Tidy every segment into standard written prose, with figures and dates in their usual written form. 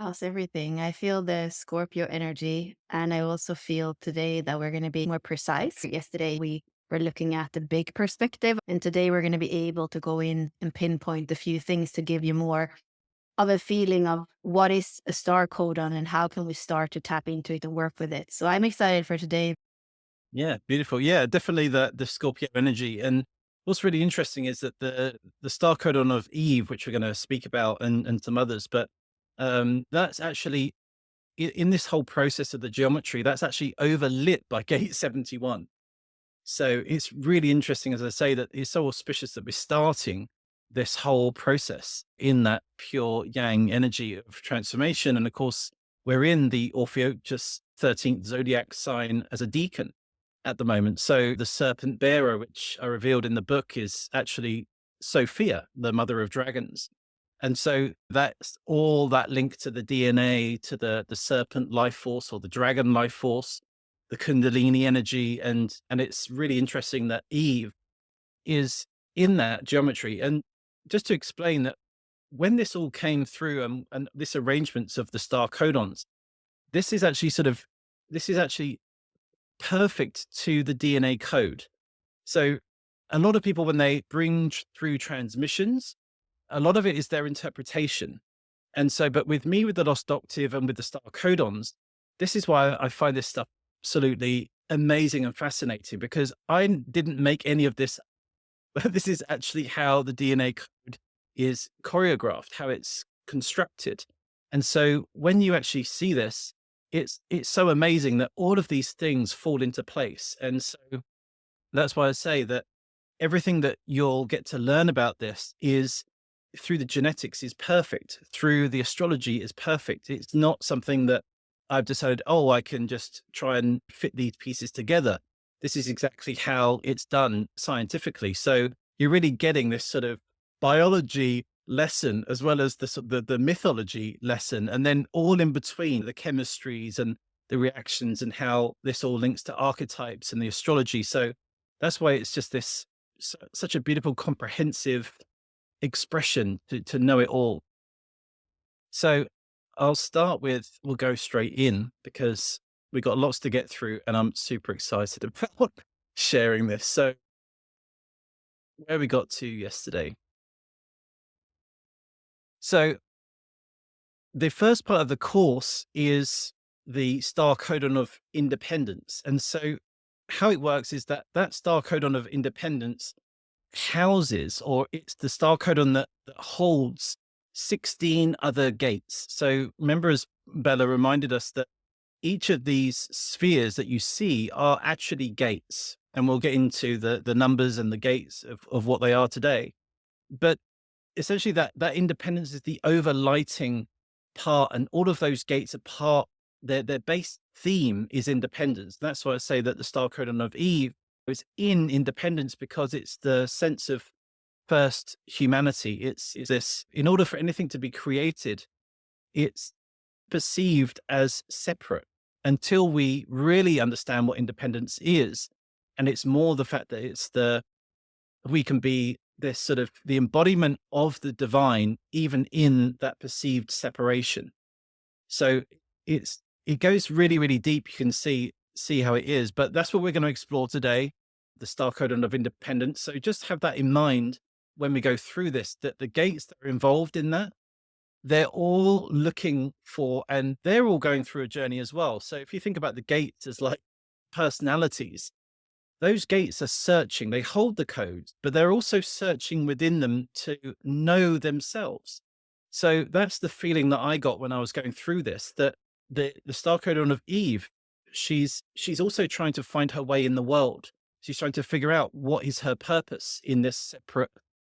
How's everything? I feel the Scorpio energy, and I also feel today that we're going to be more precise. Yesterday, we were looking at the big perspective, and today we're going to be able to go in and pinpoint a few things to give you more of a feeling of what is a star codon and how can we start to tap into it and work with it. So I'm excited for today. Yeah, beautiful. Yeah, definitely the Scorpio energy. And what's really interesting is that the star codon of Eve, which we're going to speak about, and some others, but that's actually in this whole process of the geometry, that's actually overlit by gate 71. So it's really interesting, as I say, that it's so auspicious that we're starting this whole process in that pure yang energy of transformation. And of course, we're in the Orpheus 13th zodiac sign as a deacon at the moment. So the serpent bearer, which are revealed in the book, is actually Sophia, the mother of dragons. And so that's all that link to the DNA, to the serpent life force or the dragon life force, the Kundalini energy. And it's really interesting that Eve is in that geometry. And just to explain that when this all came through and this arrangements of the star codons, this is actually this is actually perfect to the DNA code. So a lot of people, when they bring through transmissions, a lot of it is their interpretation. And so, but with me, with the Lost Octave and with the Star Codons, this is why I find this stuff absolutely amazing and fascinating, because I didn't make any of this. This is actually how the DNA code is choreographed, how it's constructed. And so when you actually see this, it's so amazing that all of these things fall into place. And so that's why I say that everything that you'll get to learn about this is through the genetics is perfect, through the astrology is perfect. It's not something that I've decided, oh, I can just try and fit these pieces together. This is exactly how it's done scientifically. So you're really getting this sort of biology lesson as well as the mythology lesson, and then all in between the chemistries and the reactions and how this all links to archetypes and the astrology. So that's why it's just this such a beautiful, comprehensive expression to know it all. So we'll go straight in because we got lots to get through and I'm super excited about sharing this. So where we got to yesterday. So the first part of the course is the star codon of independence. And so how it works is that that star codon of independence houses, or it's the star codon that holds 16 other gates. So remember, as Bella reminded us, that each of these spheres that you see are actually gates. And we'll get into the numbers and the gates of what they are today. But essentially that independence is the overlighting part, and all of those gates are part, their base theme is independence. That's why I say that the star codon of Eve is in independence, because it's the sense of first humanity. It's this, in order for anything to be created, it's perceived as separate until we really understand what independence is. And it's more the fact that we can be this sort of the embodiment of the divine, even in that perceived separation. So it goes really, really deep. You can see how it is, but that's what we're going to explore today, the star codon of independence. So just have that in mind when we go through this, that the gates that are involved in that, they're all looking for, and they're all going through a journey as well. So if you think about the gates as like personalities, those gates are searching. They hold the codes, but they're also searching within them to know themselves. So that's the feeling that I got when I was going through this, that the star codon of Eve, she's also trying to find her way in the world. She's trying to figure out what is her purpose in this separate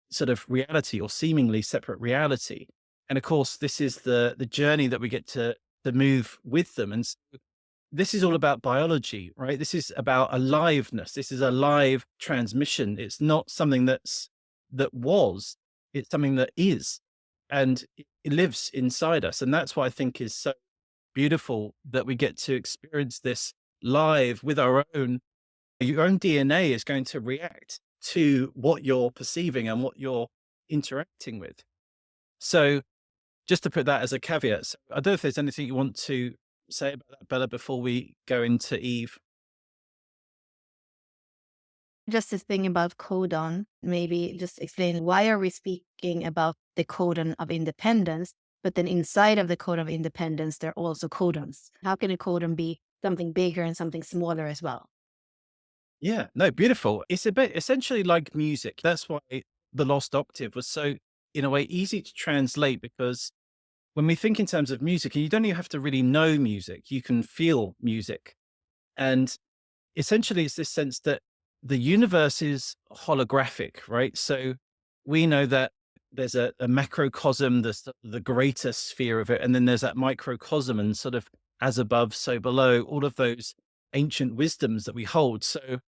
sort of reality, or seemingly separate reality. And of course, this is the journey that we get to move with them. And this is all about biology, right? This is about aliveness. This is a live transmission. It's not something that was, it's something that is, and it lives inside us. And that's what I think is so beautiful, that we get to experience this live with your own DNA is going to react to what you're perceiving and what you're interacting with. So just to put that as a caveat. So I don't know if there's anything you want to say about that, Bella, before we go into Eve. Just this thing about codon, maybe just explain why are we speaking about the codon of independence, but then inside of the codon of independence, there are also codons. How can a codon be something bigger and something smaller as well? Yeah, no, beautiful. It's a bit essentially like music. That's why the Lost Octave was so, in a way, easy to translate because when we think in terms of music, and you don't even have to really know music, you can feel music. And essentially, it's this sense that the universe is holographic, right? So we know that there's a macrocosm, the greater sphere of it, and then there's that microcosm, and sort of as above, so below, all of those ancient wisdoms that we hold. So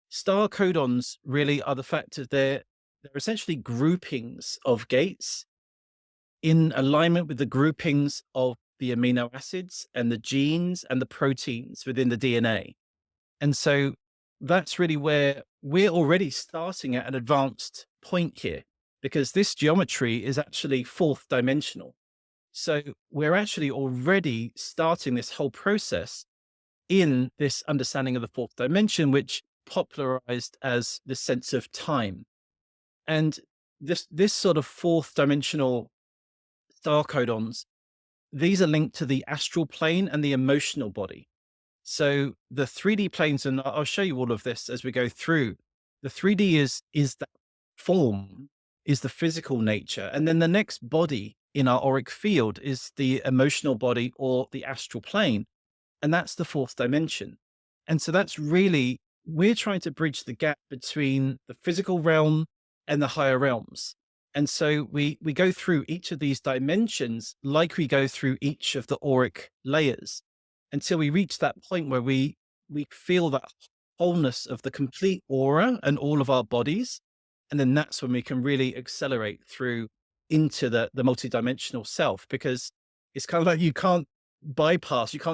star codons really are the fact that they're essentially groupings of gates in alignment with the groupings of the amino acids and the genes and the proteins within the DNA. And so that's really where we're already starting at an advanced point here, because this geometry is actually fourth dimensional. So we're actually already starting this whole process in this understanding of the fourth dimension, which popularized as the sense of time. And this sort of fourth dimensional star codons, these are linked to the astral plane and the emotional body. So the 3D planes, and I'll show you all of this as we go through. The 3D is that form, is the physical nature, and then the next body in our auric field is the emotional body or the astral plane, and that's the fourth dimension. And so that's really we're trying to bridge the gap between the physical realm and the higher realms. And so we go through each of these dimensions like we go through each of the auric layers until we reach that point where we feel that wholeness of the complete aura and all of our bodies. And then that's when we can really accelerate through into the multidimensional self, because it's kind of like you can't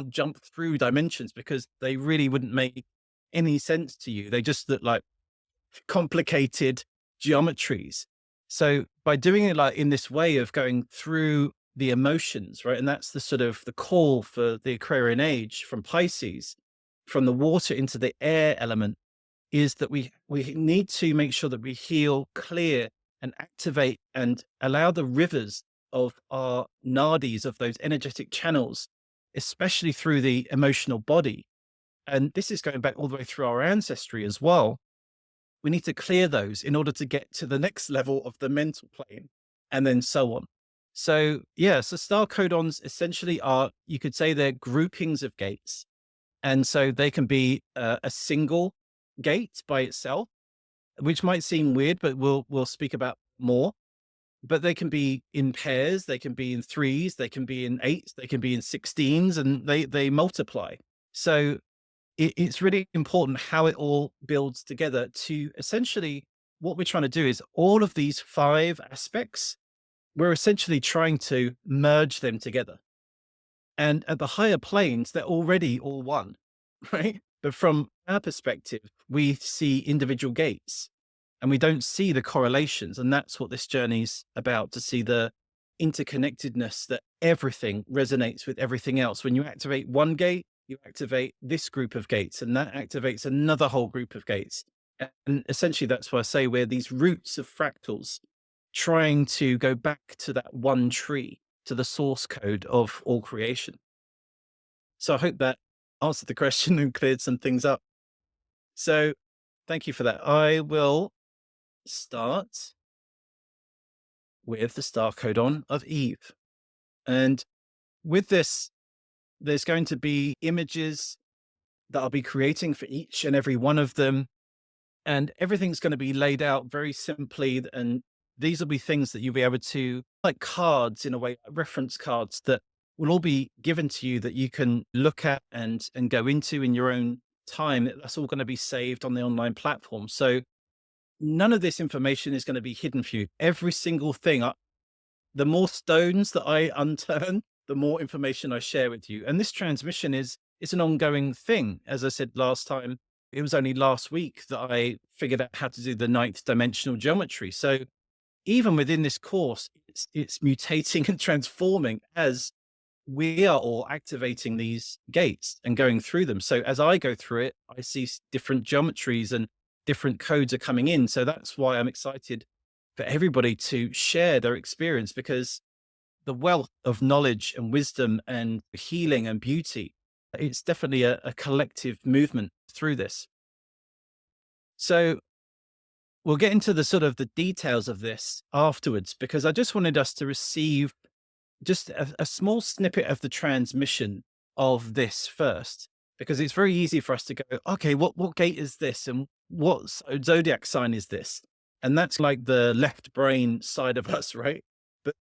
jump through dimensions because they really wouldn't make any sense to you. They just look like complicated geometries. So by doing it like in this way of going through the emotions, right? And that's the sort of the call for the Aquarian age from Pisces, from the water into the air element, is that we need to make sure that we heal, clear, and activate and allow the rivers of our nadis, of those energetic channels, especially through the emotional body. And this is going back all the way through our ancestry as well. We need to clear those in order to get to the next level of the mental plane, and then so on. So yeah, so star codons essentially are, you could say, they're groupings of gates. And so they can be a single gate by itself, which might seem weird, but we'll speak about more. But they can be in pairs, they can be in threes, they can be in eights, they can be in 16s, and they multiply. So it's really important how it all builds together to essentially what we're trying to do is all of these five aspects, we're essentially trying to merge them together. And at the higher planes, they're already all one, right? But from our perspective, we see individual gates and we don't see the correlations. And that's what this journey's about, to see the interconnectedness, that everything resonates with everything else. When you activate one gate, you activate this group of gates, and that activates another whole group of gates. And essentially, that's why I say we're these roots of fractals trying to go back to that one tree, to the source code of all creation. So I hope that answered the question and cleared some things up. So thank you for that. I will start with the star codon of Eve. And with this, there's going to be images that I'll be creating for each and every one of them. And everything's going to be laid out very simply. And these will be things that you'll be able to, like cards in a way, reference cards that will all be given to you that you can look at and go into in your own time. That's all going to be saved on the online platform. So none of this information is going to be hidden for you. Every single thing, the more stones that I unturn, the more information I share with you. And this transmission is it's an ongoing thing. As I said last time, it was only last week that I figured out how to do the ninth dimensional geometry. So even within this course, it's mutating and transforming as we are all activating these gates and going through them. So as I go through it, I see different geometries and different codes are coming in. So that's why I'm excited for everybody to share their experience, because the wealth of knowledge and wisdom and healing and beauty, it's definitely a collective movement through this. So we'll get into the sort of the details of this afterwards, because I just wanted us to receive just a small snippet of the transmission of this first, because it's very easy for us to go, okay, what gate is this, and what zodiac sign is this? And that's like the left brain side of us, right? But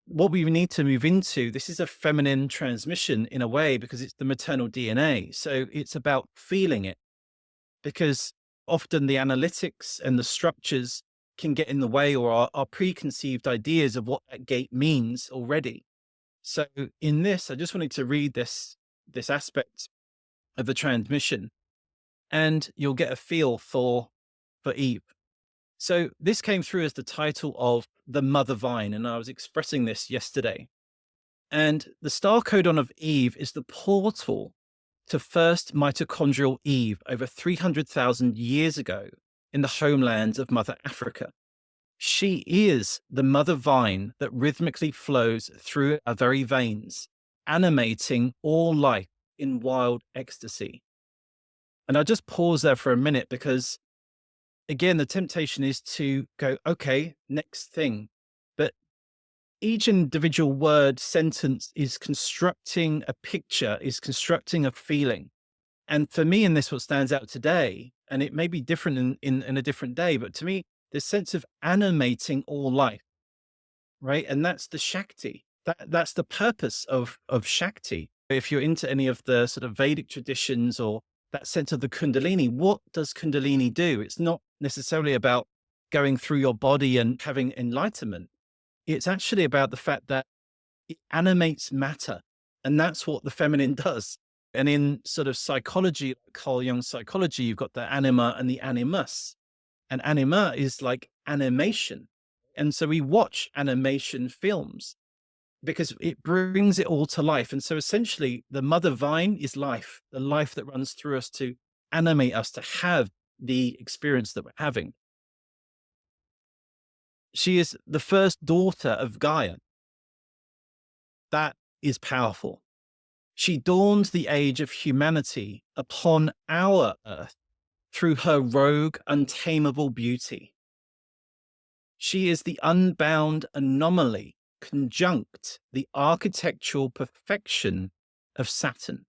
what we need to move into, this is a feminine transmission in a way, because it's the maternal DNA. So it's about feeling it, because often the analytics and the structures can get in the way, or our preconceived ideas of what that gate means already. So in this, I just wanted to read this aspect of the transmission, and you'll get a feel for Eve. So this came through as the title of the Mother Vine, and I was expressing this yesterday. And the star codon of Eve is the portal to first mitochondrial Eve over 300,000 years ago in the homelands of Mother Africa. She is the mother vine that rhythmically flows through our very veins, animating all life in wild ecstasy. And I'll just pause there for a minute, because again, the temptation is to go, okay, next thing. But each individual word sentence is constructing a picture, is constructing a feeling. And for me, in this, what stands out today, and it may be different in a different day, but to me, this sense of animating all life, right? And that's the Shakti. That's the purpose of Shakti. If you're into any of the sort of Vedic traditions, or that sense of the Kundalini, what does Kundalini do? It's not necessarily about going through your body and having enlightenment. It's actually about the fact that it animates matter. And that's what the feminine does. And in sort of psychology, like Carl Jung's psychology, you've got the anima and the animus. And anima is like animation. And so we watch animation films because it brings it all to life. And so essentially, the mother vine is life, the life that runs through us to animate us to have the experience that we're having. She is the first daughter of Gaia. That is powerful. She dawned the age of humanity upon our earth through her rogue, untamable beauty. She is the unbound anomaly conjunct the architectural perfection of Saturn.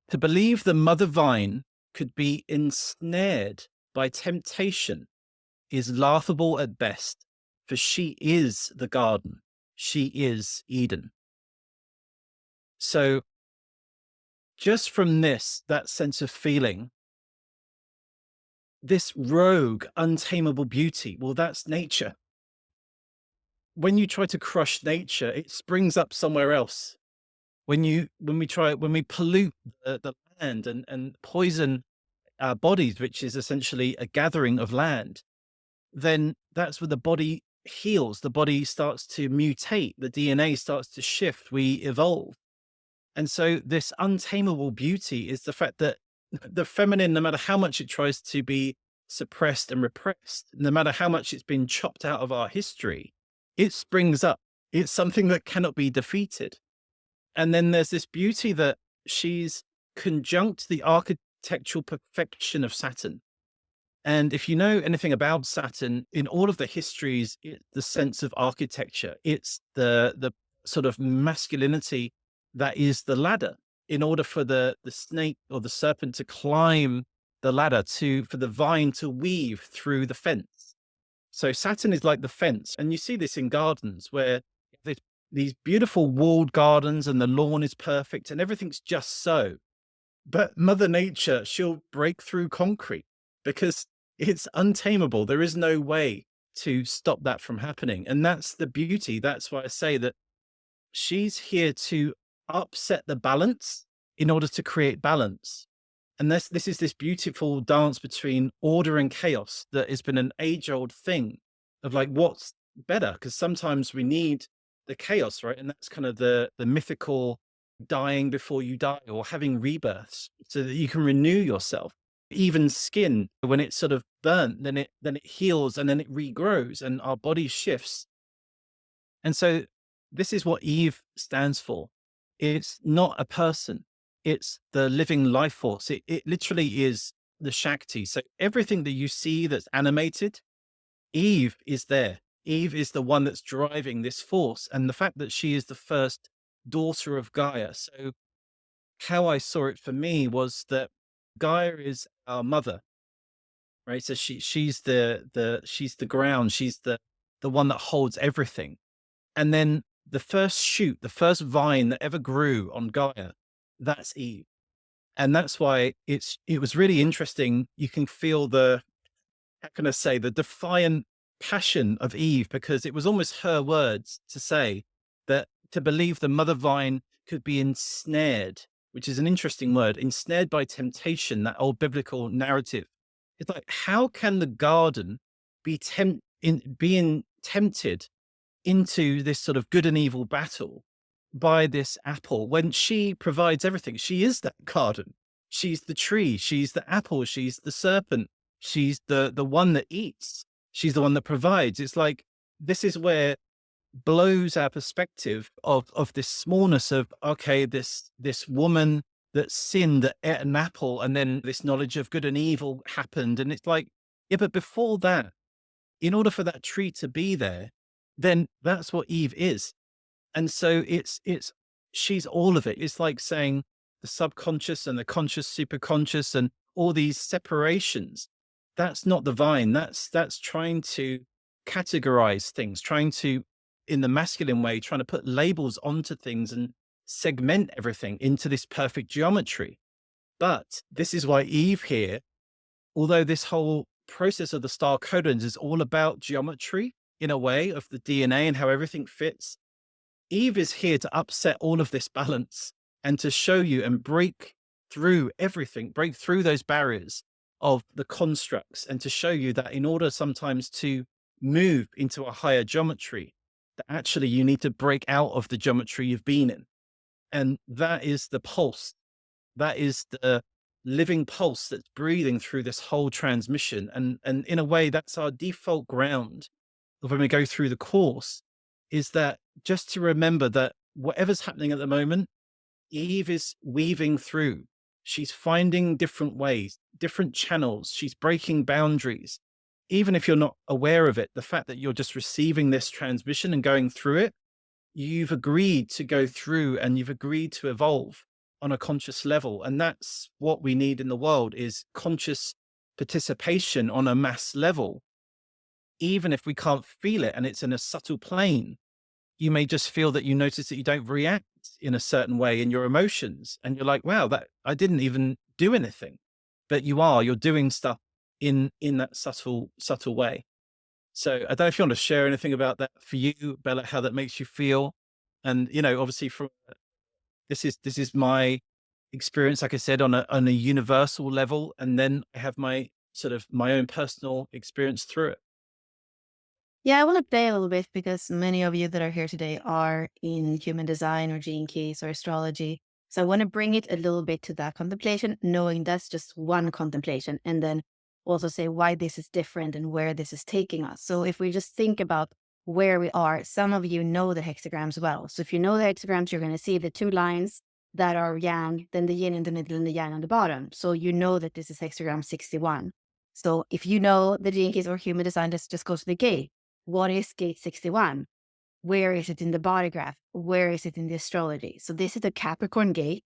To believe the mother vine could be ensnared by temptation is laughable at best, for she is the garden. She is Eden. So just from this, that sense of feeling, this rogue, untamable beauty, well, that's nature. When you try to crush nature, it springs up somewhere else. When we pollute the land and poison our bodies, which is essentially a gathering of land, then that's where the body heals. The body starts to mutate. The DNA starts to shift. We evolve. And so this untamable beauty is the fact that the feminine, no matter how much it tries to be suppressed and repressed, no matter how much it's been chopped out of our history, it springs up. It's something that cannot be defeated. And then there's this beauty that she's conjunct the architectural perfection of Saturn. And if you know anything about Saturn, in all of the histories, it's the sense of architecture. It's the sort of masculinity that is the ladder. In order for the snake or the serpent to climb the ladder, for the vine to weave through the fence. So Saturn is like the fence. And you see this in gardens where there's these beautiful walled gardens and the lawn is perfect and everything's just so. But Mother Nature, she'll break through concrete because it's untamable. There is no way to stop that from happening. And that's the beauty. That's why I say that she's here to upset the balance in order to create balance. And this is this beautiful dance between order and chaos that has been an age-old thing of like what's better, because sometimes we need the chaos, right? And that's kind of the mythical dying before you die or having rebirths so that you can renew yourself. Even skin, when it's sort of burnt, then it heals and then it regrows and our body shifts. And so this is what Eve stands for. It's not a person. It's the living life force. It literally is the Shakti. So everything that you see that's animated, Eve is there. Eve is the one that's driving this force. And the fact that she is the first daughter of Gaia. So how I saw it for me was that Gaia is our mother, right? So she's the ground. She's the one that holds everything. And then the first shoot, the first vine that ever grew on Gaia, that's Eve. And that's why it was really interesting. You can feel how can I say, the defiant passion of Eve, because it was almost her words to say that to believe the mother vine could be ensnared, which is an interesting word, ensnared by temptation, that old biblical narrative. It's like, how can the garden being tempted into this sort of good and evil battle by this apple when she provides everything? She is that garden. She's the tree. She's the apple. She's the serpent. She's the one that eats. She's the one that provides. It's like this is where blows our perspective of this smallness of, okay, this woman that sinned, that ate an apple, and then this knowledge of good and evil happened. And it's like, yeah, but before that, in order for that tree to be there, then that's what Eve is. And so it's she's all of it. It's like saying the subconscious and the conscious, superconscious, and all these separations. That's not the vine. That's trying to categorize things, trying to, in the masculine way, trying to put labels onto things and segment everything into this perfect geometry. But this is why Eve here, although this whole process of the star codons is all about geometry in a way of the DNA and how everything fits, Eve is here to upset all of this balance and to show you and break through everything, break through those barriers of the constructs, and to show you that in order sometimes to move into a higher geometry, that actually you need to break out of the geometry you've been in. And that is the pulse. That is the living pulse that's breathing through this whole transmission. And in a way, that's our default ground of when we go through the course, is that just to remember that whatever's happening at the moment, Eve is weaving through. She's finding different ways, different channels. She's breaking boundaries. Even if you're not aware of it, the fact that you're just receiving this transmission and going through it, you've agreed to go through and you've agreed to evolve on a conscious level. And that's what we need in the world, is conscious participation on a mass level. Even if we can't feel it and it's in a subtle plane, you may just feel that you notice that you don't react in a certain way in your emotions. And you're like, wow, that I didn't even do anything. But you're doing stuff in that subtle way. So I don't know if you want to share anything about that for you, Bella, how that makes you feel. And, obviously from this is my experience, like I said, on a universal level. And then I have my sort of my own personal experience through it. Yeah, I want to play a little bit because many of you that are here today are in human design or gene keys or astrology. So I want to bring it a little bit to that contemplation, knowing that's just one contemplation, and then also say why this is different and where this is taking us. So if we just think about where we are, some of you know the hexagrams well. So if you know the hexagrams, you're going to see the two lines that are yang, then the yin in the middle and the yang on the bottom. So you know that this is hexagram 61. So if you know the gene keys or human design, just go to the gate. What is gate 61? Where is it in the body graph? Where is it in the astrology? So this is the Capricorn gate.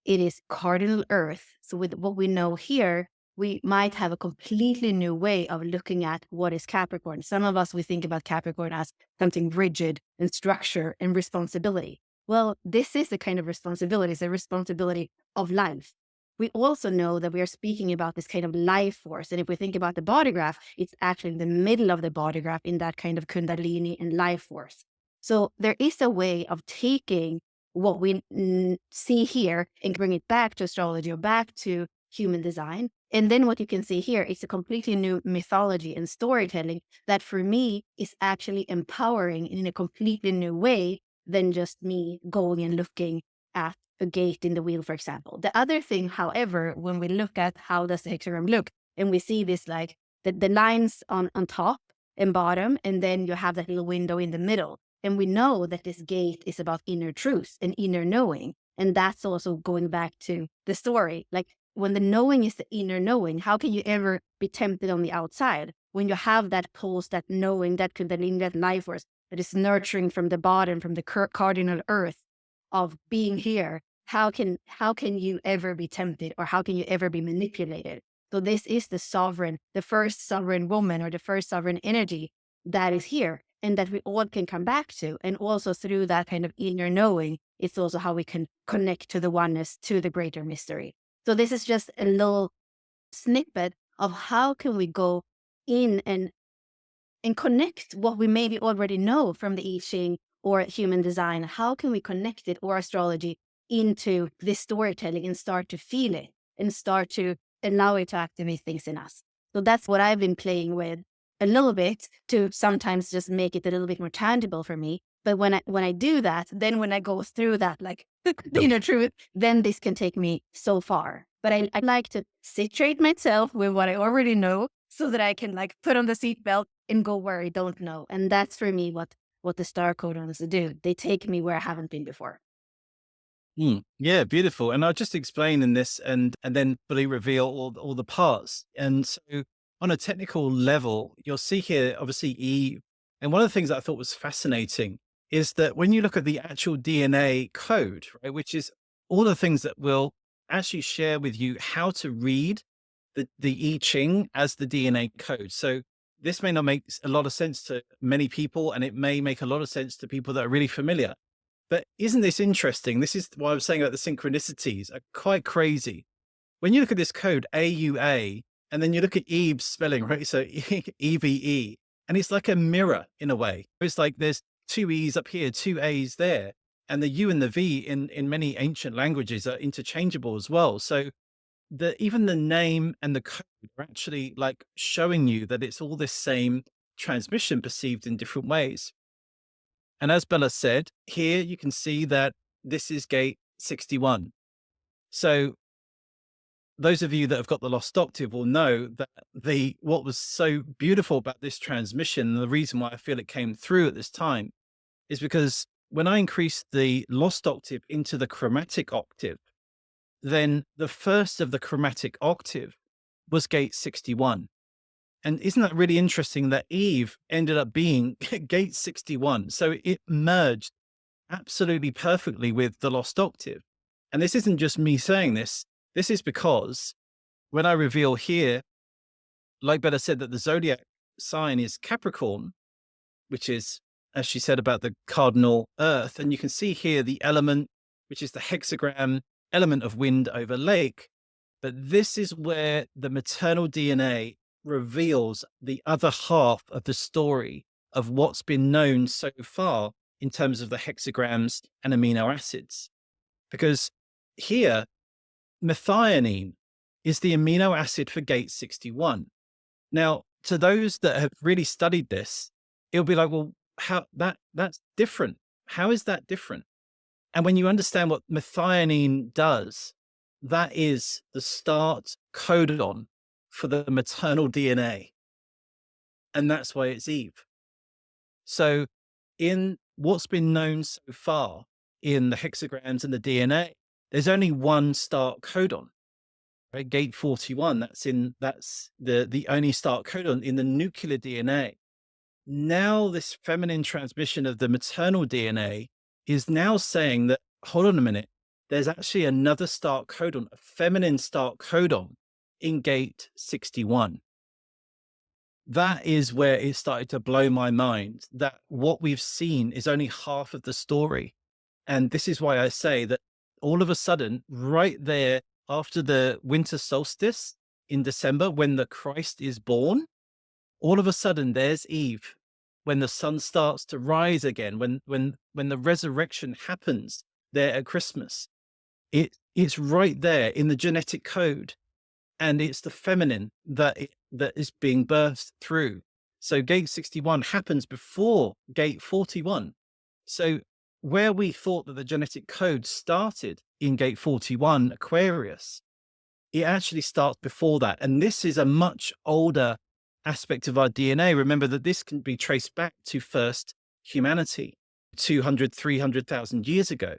It is cardinal earth. So with what we know here, we might have a completely new way of looking at what is Capricorn. Some of us, we think about Capricorn as something rigid and structure and responsibility. Well, this is a kind of responsibility. It's a responsibility of life. We also know that we are speaking about this kind of life force. And if we think about the body graph, it's actually in the middle of the body graph in that kind of Kundalini and life force. So there is a way of taking what we see here and bring it back to astrology or back to human design. And then what you can see here is a completely new mythology and storytelling that for me is actually empowering in a completely new way than just me going and looking at a gate in the wheel, for example. The other thing, however, when we look at how does the hexagram look, and we see this like the lines on top and bottom, and then you have that little window in the middle. And we know that this gate is about inner truth and inner knowing. And that's also going back to the story. Like when the knowing is the inner knowing, how can you ever be tempted on the outside? When you have that pulse, that knowing, that kundalini, that life force that is nurturing from the bottom, from the cardinal earth of being here, how can you ever be tempted, or how can you ever be manipulated? So this is the sovereign, the first sovereign woman, or the first sovereign energy that is here, and that we all can come back to. And also through that kind of inner knowing, it's also how we can connect to the oneness, to the greater mystery. So this is just a little snippet of how can we go in and connect what we maybe already know from the I Ching or human design. How can we connect it, or astrology, into this storytelling and start to feel it and start to allow it to activate things in us? So that's what I've been playing with a little bit to sometimes just make it a little bit more tangible for me. But when I do that, then when I go through that, like the inner truth, then this can take me so far. But I like to situate myself with what I already know so that I can like put on the seatbelt and go where I don't know. And that's for me what the Star Codons do. They take me where I haven't been before. Yeah, beautiful. And I'll just explain in this and then fully reveal all the parts. And so on a technical level, you'll see here obviously Eve. And one of the things that I thought was fascinating is that when you look at the actual DNA code, right, which is all the things that will actually share with you how to read the I Ching as the DNA code. So this may not make a lot of sense to many people, and it may make a lot of sense to people that are really familiar. But isn't this interesting? This is what I was saying about the synchronicities are quite crazy. When you look at this code, AUA, and then you look at Eve's spelling, right? So EVE, and it's like a mirror in a way. It's like there's two E's up here, two A's there. And the U and the V in many ancient languages are interchangeable as well. So even the name and the code are actually like showing you that it's all this same transmission perceived in different ways. And as Bella said, here you can see that this is gate 61. So those of you that have got the lost octave will know that what was so beautiful about this transmission, and the reason why I feel it came through at this time, is because when I increased the lost octave into the chromatic octave, then the first of the chromatic octave was gate 61. And isn't that really interesting that Eve ended up being gate 61? So it merged absolutely perfectly with the lost octave. And this isn't just me saying this. This is because when I reveal here, like Bella said, that the zodiac sign is Capricorn, which is, as she said, about the cardinal earth. And you can see here the element, which is the hexagram element of wind over lake. But this is where the maternal DNA reveals the other half of the story of what's been known so far in terms of the hexagrams and amino acids. Because here, methionine is the amino acid for gate 61. Now, to those that have really studied this, it'll be like, well, that's different. How is that different? And when you understand what methionine does, that is the start codon for the maternal DNA. And that's why it's Eve. So in what's been known so far in the hexagrams and the DNA, there's only one start codon, right? Gate 41. That's the only start codon in the nuclear DNA. Now this feminine transmission of the maternal DNA is now saying that, hold on a minute, there's actually another start codon, a feminine start codon in gate 61. That is where it started to blow my mind, that what we've seen is only half of the story. And this is why I say that all of a sudden, right there after the winter solstice in December, when the Christ is born, all of a sudden there's Eve, when the sun starts to rise again, when the resurrection happens there at Christmas. It's right there in the genetic code. and it's the feminine that is being burst through. So gate 61 happens before gate 41. So where we thought that the genetic code started in gate 41, Aquarius, it actually starts before that. And this is a much older aspect of our DNA. Remember that this can be traced back to first humanity, 200, 300,000 years ago.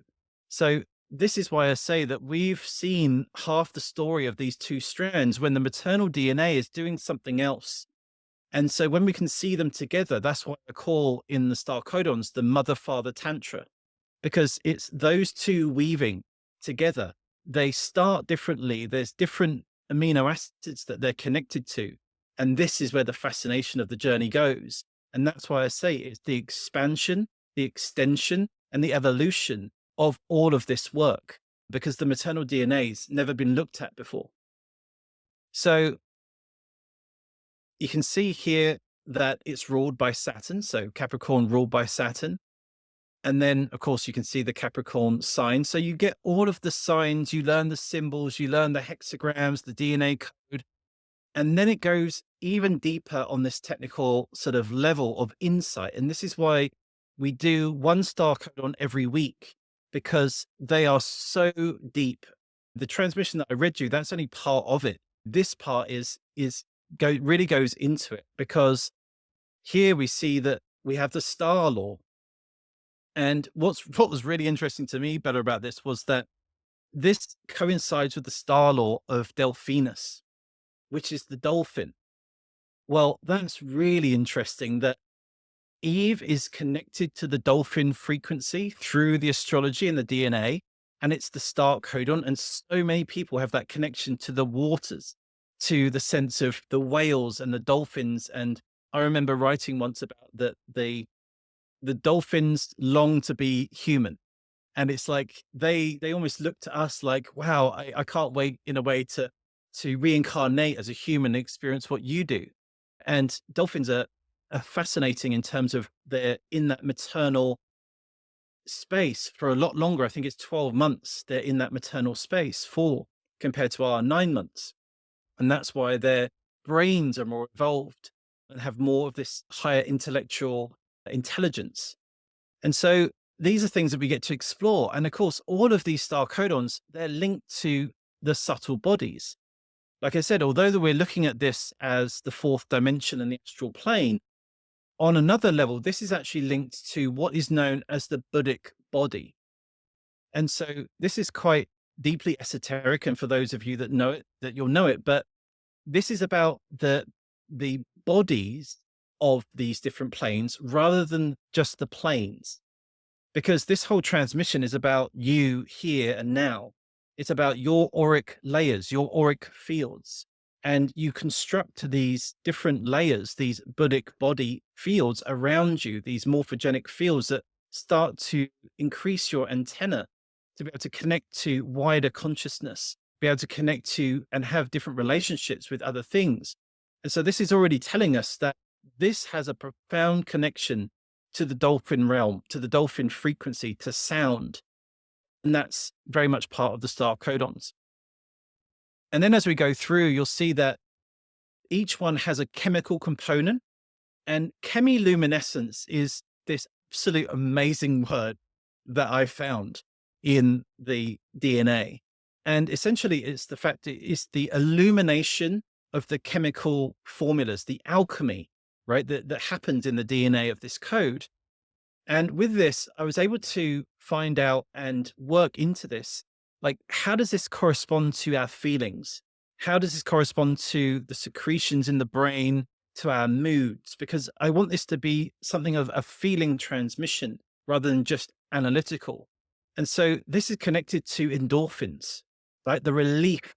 So this is why I say that we've seen half the story of these two strands when the maternal DNA is doing something else. And so when we can see them together, that's what I call in the Star Codons the mother father tantra, because it's those two weaving together. They start differently. There's different amino acids that they're connected to. And this is where the fascination of the journey goes. And that's why I say it's the expansion, the extension, and the evolution of all of this work, because the maternal DNA's never been looked at before. So you can see here that it's ruled by Saturn. So Capricorn ruled by Saturn. And then, of course, you can see the Capricorn sign. So you get all of the signs, you learn the symbols, you learn the hexagrams, the DNA code. And then it goes even deeper on this technical sort of level of insight. And this is why we do one star codon every week, because they are so deep. The transmission that I read you, that's only part of it. This part really goes into it, because here we see that we have the star law. And what was really interesting to me better about this was that this coincides with the star law of Delphinus, which is the dolphin. Well, that's really interesting that Eve is connected to the dolphin frequency through the astrology and the DNA, and it's the star codon. And so many people have that connection to the waters, to the sense of the whales and the dolphins. And I remember writing once about that the dolphins long to be human. And it's like they almost look to us like, wow, I can't wait in a way to reincarnate as a human and experience what you do. And dolphins are fascinating in terms of they're in that maternal space for a lot longer. I think it's 12 months they're in that maternal space for, compared to our 9 months. And that's why their brains are more evolved and have more of this higher intellectual intelligence. And so these are things that we get to explore. And of course, all of these star codons, they're linked to the subtle bodies. Like I said, although we're looking at this as the fourth dimension and the astral plane, on another level, this is actually linked to what is known as the Buddhic body. And so this is quite deeply esoteric. And for those of you that know it, that you'll know it, but this is about the bodies of these different planes rather than just the planes, because this whole transmission is about you here and now. It's about your auric layers, your auric fields. And you construct these different layers, these Buddhic body fields around you, these morphogenic fields that start to increase your antenna to be able to connect to wider consciousness, be able to connect to and have different relationships with other things. And so this is already telling us that this has a profound connection to the dolphin realm, to the dolphin frequency, to sound. And that's very much part of the star codons. And then as we go through, you'll see that each one has a chemical component. And chemiluminescence is this absolute amazing word that I found in the DNA. And essentially, it's the fact that it's the illumination of the chemical formulas, the alchemy, right, that happens in the DNA of this code. And with this, I was able to find out and work into this. Like, how does this correspond to our feelings? How does this correspond to the secretions in the brain, to our moods? Because I want this to be something of a feeling transmission rather than just analytical. And so this is connected to endorphins, right? The relief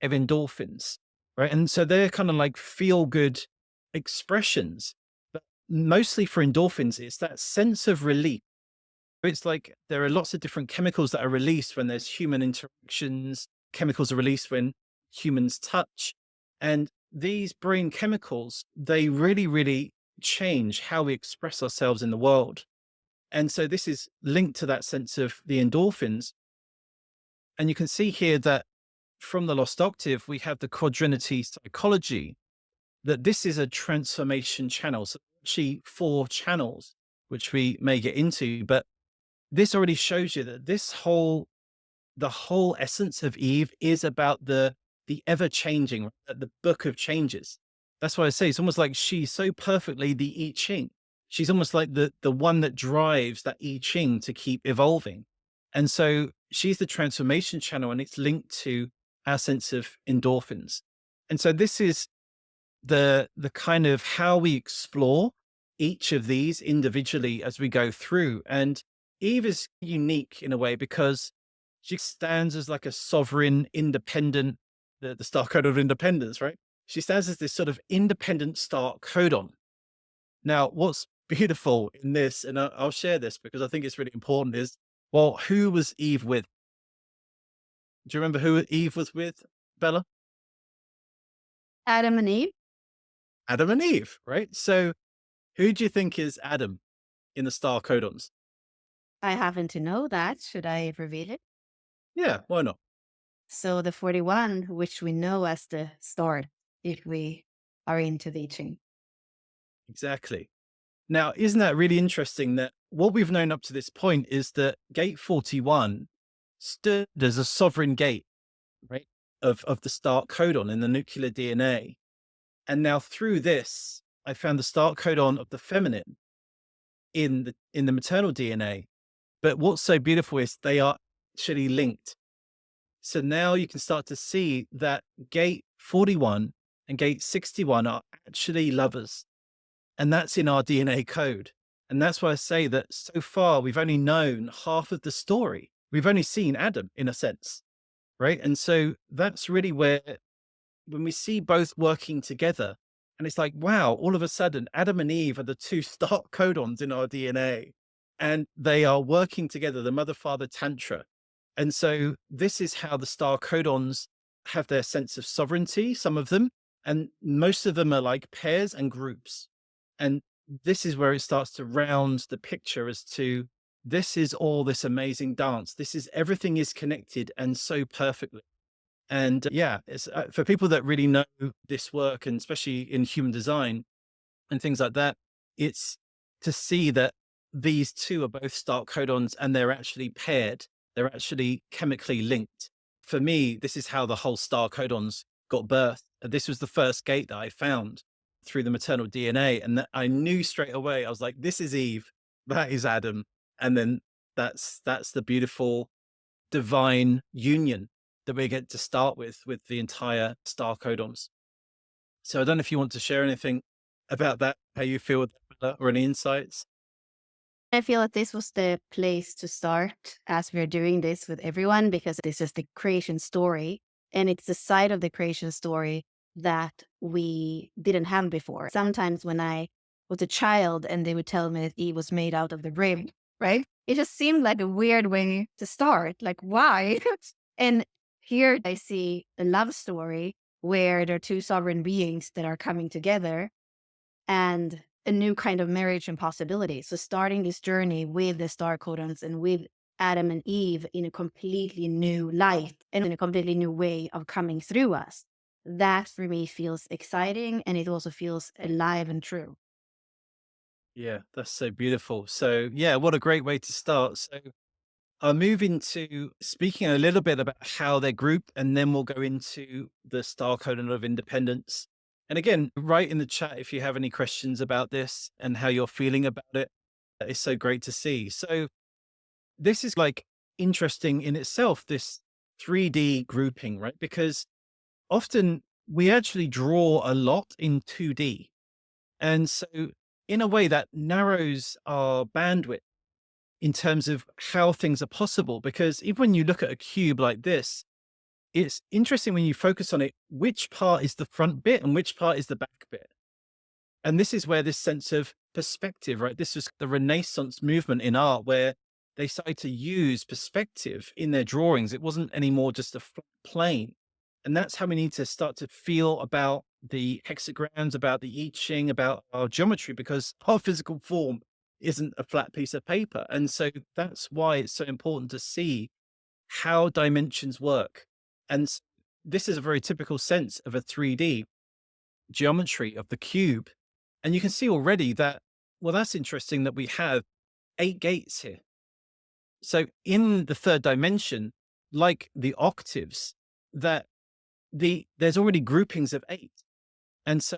of endorphins, right? And so they're kind of like feel good expressions. But mostly for endorphins, it's that sense of relief. It's like there are lots of different chemicals that are released when there's human interactions. Chemicals are released when humans touch. And these brain chemicals, they really, really change how we express ourselves in the world. And so this is linked to that sense of the endorphins. And you can see here that from the Lost Octave, we have the quadrinity psychology, that this is a transformation channel. So actually 4 channels, which we may get into, but this already shows you that the whole essence of Eve is about the ever changing, the book of changes. That's why I say it's almost like she's so perfectly the I Ching. She's almost like the one that drives that I Ching to keep evolving. And so she's the transformation channel, and it's linked to our sense of endorphins. And so this is the kind of how we explore each of these individually as we go through. And Eve is unique in a way because she stands as like a sovereign, independent, the star code of independence, right? She stands as this sort of independent star codon. Now, what's beautiful in this, and I'll share this because I think it's really important, is well, who was Eve with? Do you remember who Eve was with, Bella? Adam and Eve. Adam and Eve, right? So who do you think is Adam in the Star Codons? I happen to know that. Should I reveal it? Yeah, why not? So the 41, which we know as the star, if we are into the I Ching. Exactly. Now, isn't that really interesting that what we've known up to this point is that gate 41 stood as a sovereign gate, right? Of the start codon in the nuclear DNA. And now through this, I found the start codon of the feminine in the maternal DNA. But what's so beautiful is they are actually linked. So now you can start to see that gate 41 and gate 61 are actually lovers. And that's in our DNA code. And that's why I say that so far we've only known half of the story. We've only seen Adam in a sense, right? And so that's really where, when we see both working together, and it's like, wow, all of a sudden, Adam and Eve are the two start codons in our DNA, and they are working together, the mother father tantra. And so, this is how the star codons have their sense of sovereignty, some of them, and most of them are like pairs and groups. And this is where it starts to round the picture as to this is all this amazing dance. This is everything is connected and so perfectly. And yeah, it's for people that really know this work, and especially in human design and things like that, it's to see that these two are both start codons and they're actually paired. They're actually chemically linked. For me, this is how the whole star codons got birthed. And this was the first gate that I found through the maternal DNA. And that I knew straight away, I was like, this is Eve, that is Adam. And then that's the beautiful divine union that we get to start with the entire star codons. So I don't know if you want to share anything about that, how you feel with that, or any insights. I feel that this was the place to start as we're doing this with everyone because this is the creation story. And it's the side of the creation story that we didn't have before. Sometimes when I was a child and they would tell me that Eve was made out of the rib, right? It just seemed like a weird way to start. Like, why? And here I see a love story where there are two sovereign beings that are coming together and a new kind of marriage and possibility. So starting this journey with the star codons and with Adam and Eve in a completely new light and in a completely new way of coming through us. That for me feels exciting and it also feels alive and true. Yeah, that's so beautiful. So yeah, what a great way to start. So I'll move into speaking a little bit about how they're grouped, and then we'll go into the star codon of independence. And again, write in the chat if you have any questions about this and how you're feeling about it. It's so great to see. So this is like interesting in itself, this 3D grouping, right? Because often we actually draw a lot in 2D. And so, in a way, that narrows our bandwidth in terms of how things are possible. Because even when you look at a cube like this, it's interesting when you focus on it, which part is the front bit and which part is the back bit. And this is where this sense of perspective, right? This was the Renaissance movement in art where they started to use perspective in their drawings. It wasn't anymore just a flat plane. And that's how we need to start to feel about the hexagrams, about the I Ching, about our geometry, because our physical form isn't a flat piece of paper. And so that's why it's so important to see how dimensions work. And this is a very typical sense of a 3D geometry of the cube. And you can see already that, well, that's interesting that we have 8 gates here. So in the third dimension, like the octaves, that there's already groupings of 8. And so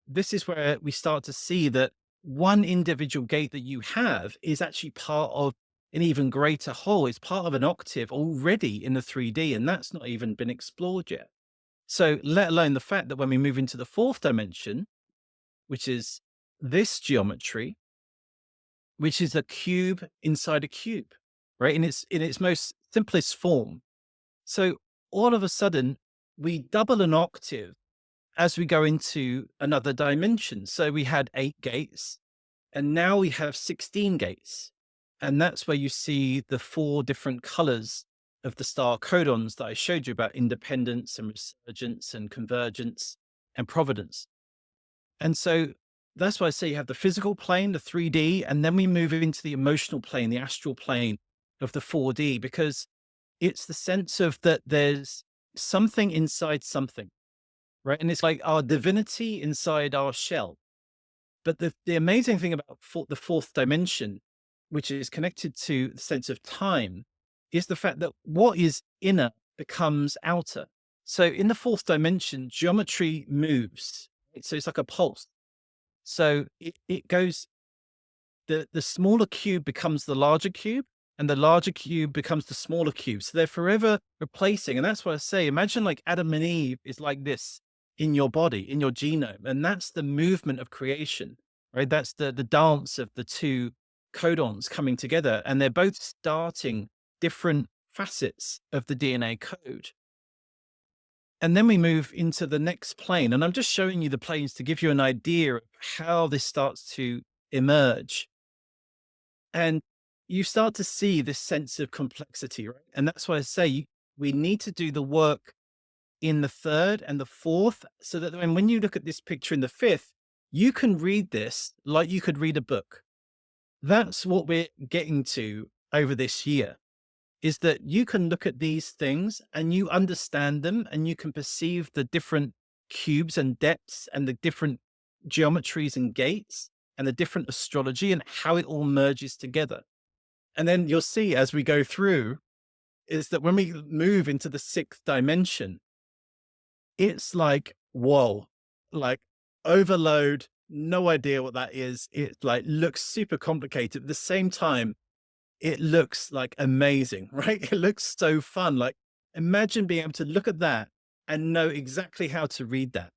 this is where we start to see that one individual gate that you have is actually part of an even greater whole. It's part of an octave already in the 3D, and that's not even been explored yet. So let alone the fact that when we move into the fourth dimension, which is this geometry, which is a cube inside a cube, right? In its most simplest form. So all of a sudden, we double an octave as we go into another dimension. So we had 8 gates, and now we have 16 gates. And that's where you see the 4 different colors of the star codons that I showed you about: independence and resurgence and convergence and providence. And so that's why I say you have the physical plane, the 3D, and then we move into the emotional plane, the astral plane of the 4D, because it's the sense of that there's something inside something, right? And it's like our divinity inside our shell. But the amazing thing about the fourth dimension, which is connected to the sense of time, is the fact that what is inner becomes outer. So in the fourth dimension, geometry moves. Right? So it's like a pulse. So it goes, the smaller cube becomes the larger cube, and the larger cube becomes the smaller cube. So they're forever replacing. And that's why I say, imagine like Adam and Eve is like this in your body, in your genome. And that's the movement of creation, right? That's the dance of the two codons coming together. And they're both starting different facets of the DNA code. And then we move into the next plane. And I'm just showing you the planes to give you an idea of how this starts to emerge. And you start to see this sense of complexity, right? And that's why I say we need to do the work in the third and the fourth, so that when you look at this picture in the fifth, you can read this like you could read a book. That's what we're getting to over this year, is that you can look at these things and you understand them, and you can perceive the different cubes and depths and the different geometries and gates and the different astrology and how it all merges together. And then you'll see as we go through is that when we move into the sixth dimension, it's like, whoa, like overload, no idea what that is. It like looks super complicated. At the same time, it looks like amazing, right? It looks so fun. Like imagine being able to look at that and know exactly how to read that.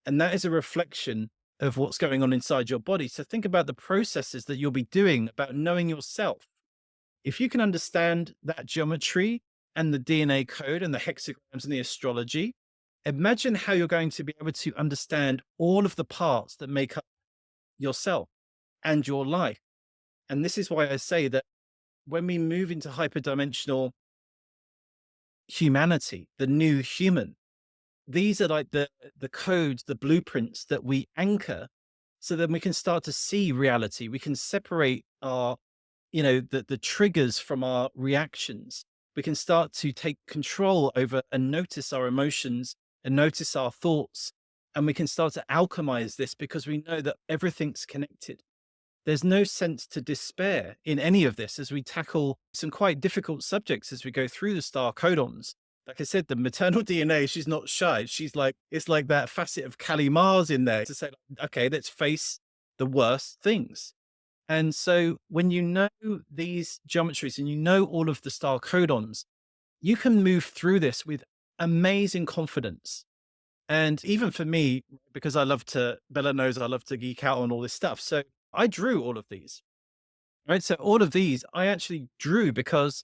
And that is a reflection of what's going on inside your body. So think about the processes that you'll be doing about knowing yourself. If you can understand that geometry and the DNA code and the hexagrams and the astrology, imagine how you're going to be able to understand all of the parts that make up yourself and your life. And this is why I say that when we move into hyperdimensional humanity, the new human, these are like the codes, the blueprints that we anchor, so then we can start to see reality. We can separate our, the triggers from our reactions. We can start to take control over and notice our emotions and notice our thoughts. And we can start to alchemize this because we know that everything's connected. There's no sense to despair in any of this as we tackle some quite difficult subjects as we go through the star codons. Like I said, the maternal DNA, she's not shy. She's like, it's like that facet of Kali Mars in there to say, okay, let's face the worst things. And so when you know these geometries and you know all of the star codons, you can move through this with amazing confidence. And even for me, because Bella knows I love to geek out on all this stuff. So I drew all of these, right? So all of these I actually drew because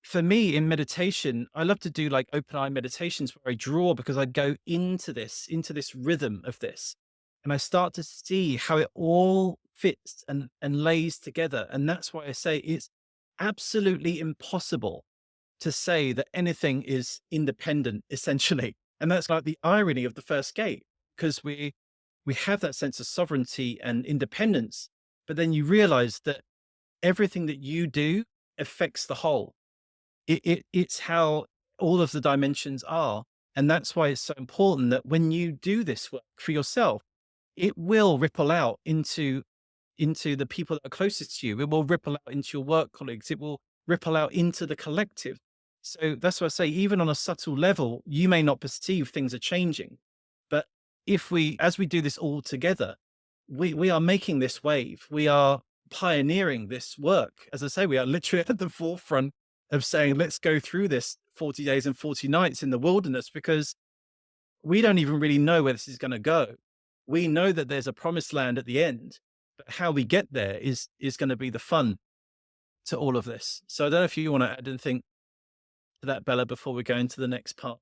for me in meditation, I love to do like open eye meditations where I draw, because I go into this rhythm of this. And I start to see how it all fits and lays together. And that's why I say it's absolutely impossible to say that anything is independent, essentially. And that's like the irony of the first gate, because we have that sense of sovereignty and independence, but then you realize that everything that you do affects the whole. It's how all of the dimensions are. And that's why it's so important that when you do this work for yourself, it will ripple out into the people that are closest to you. It will ripple out into your work colleagues. It will ripple out into the collective. So that's why I say, even on a subtle level, you may not perceive things are changing. But if we, as we do this all together, we are making this wave. We are pioneering this work. As I say, we are literally at the forefront of saying, let's go through this 40 days and 40 nights in the wilderness, because we don't even really know where this is going to go. We know that there's a promised land at the end, but how we get there is going to be the fun to all of this. So I don't know if you want to add anything to that, Bella, before we go into the next part.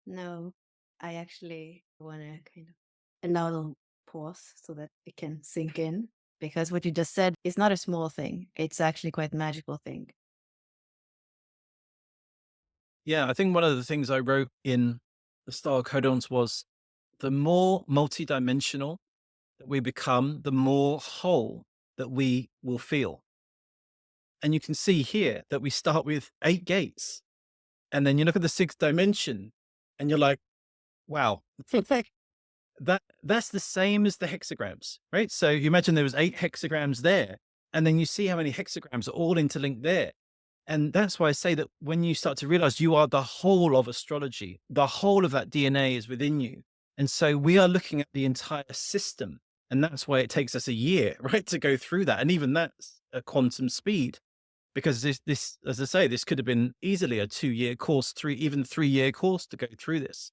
No, I actually want to kind of another pause so that it can sink in, because what you just said is not a small thing. It's actually quite a magical thing. Yeah, I think one of the things I wrote in the Star Codons was the more multidimensional that we become, the more whole that we will feel. And you can see here that we start with 8 gates. And then you look at the 6th dimension and you're like, wow, that's the same as the hexagrams, right? So you imagine there was 8 hexagrams there, and then you see how many hexagrams are all interlinked there. And that's why I say that when you start to realize you are the whole of astrology, the whole of that DNA is within you. And so we are looking at the entire system. And that's why it takes us a year, right, to go through that. And even that's a quantum speed, because this, as I say, this could have been easily a 2-year course, even 3-year course to go through this.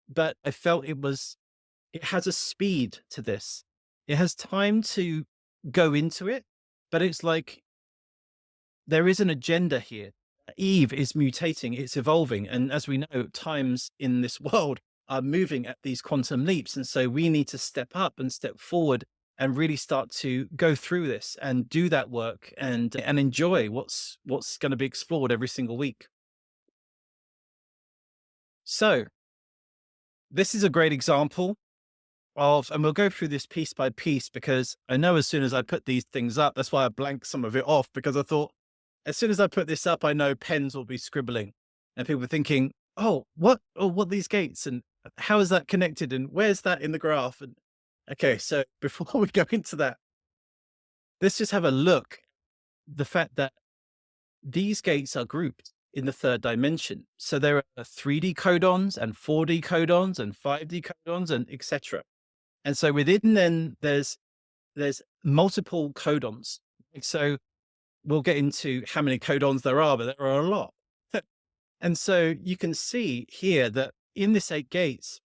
But I felt it has a speed to this. It has time to go into it, but it's like there is an agenda here. Eve is mutating, it's evolving. And as we know, times in this world are moving at these quantum leaps. And so we need to step up and step forward and really start to go through this and do that work and enjoy what's going to be explored every single week. So this is a great example and we'll go through this piece by piece, because I know as soon as I put these things up, that's why I blanked some of it off, because I thought as soon as I put this up, I know pens will be scribbling and people are thinking, oh, what these gates, and how is that connected? And where's that in the graph? And okay, so before we go into that, let's just have a look. The fact that these gates are grouped in the 3rd dimension. So there are 3D codons and 4D codons and 5D codons and etc. And so within then there's multiple codons. So we'll get into how many codons there are, but there are a lot. And so you can see here that in this 8 gates,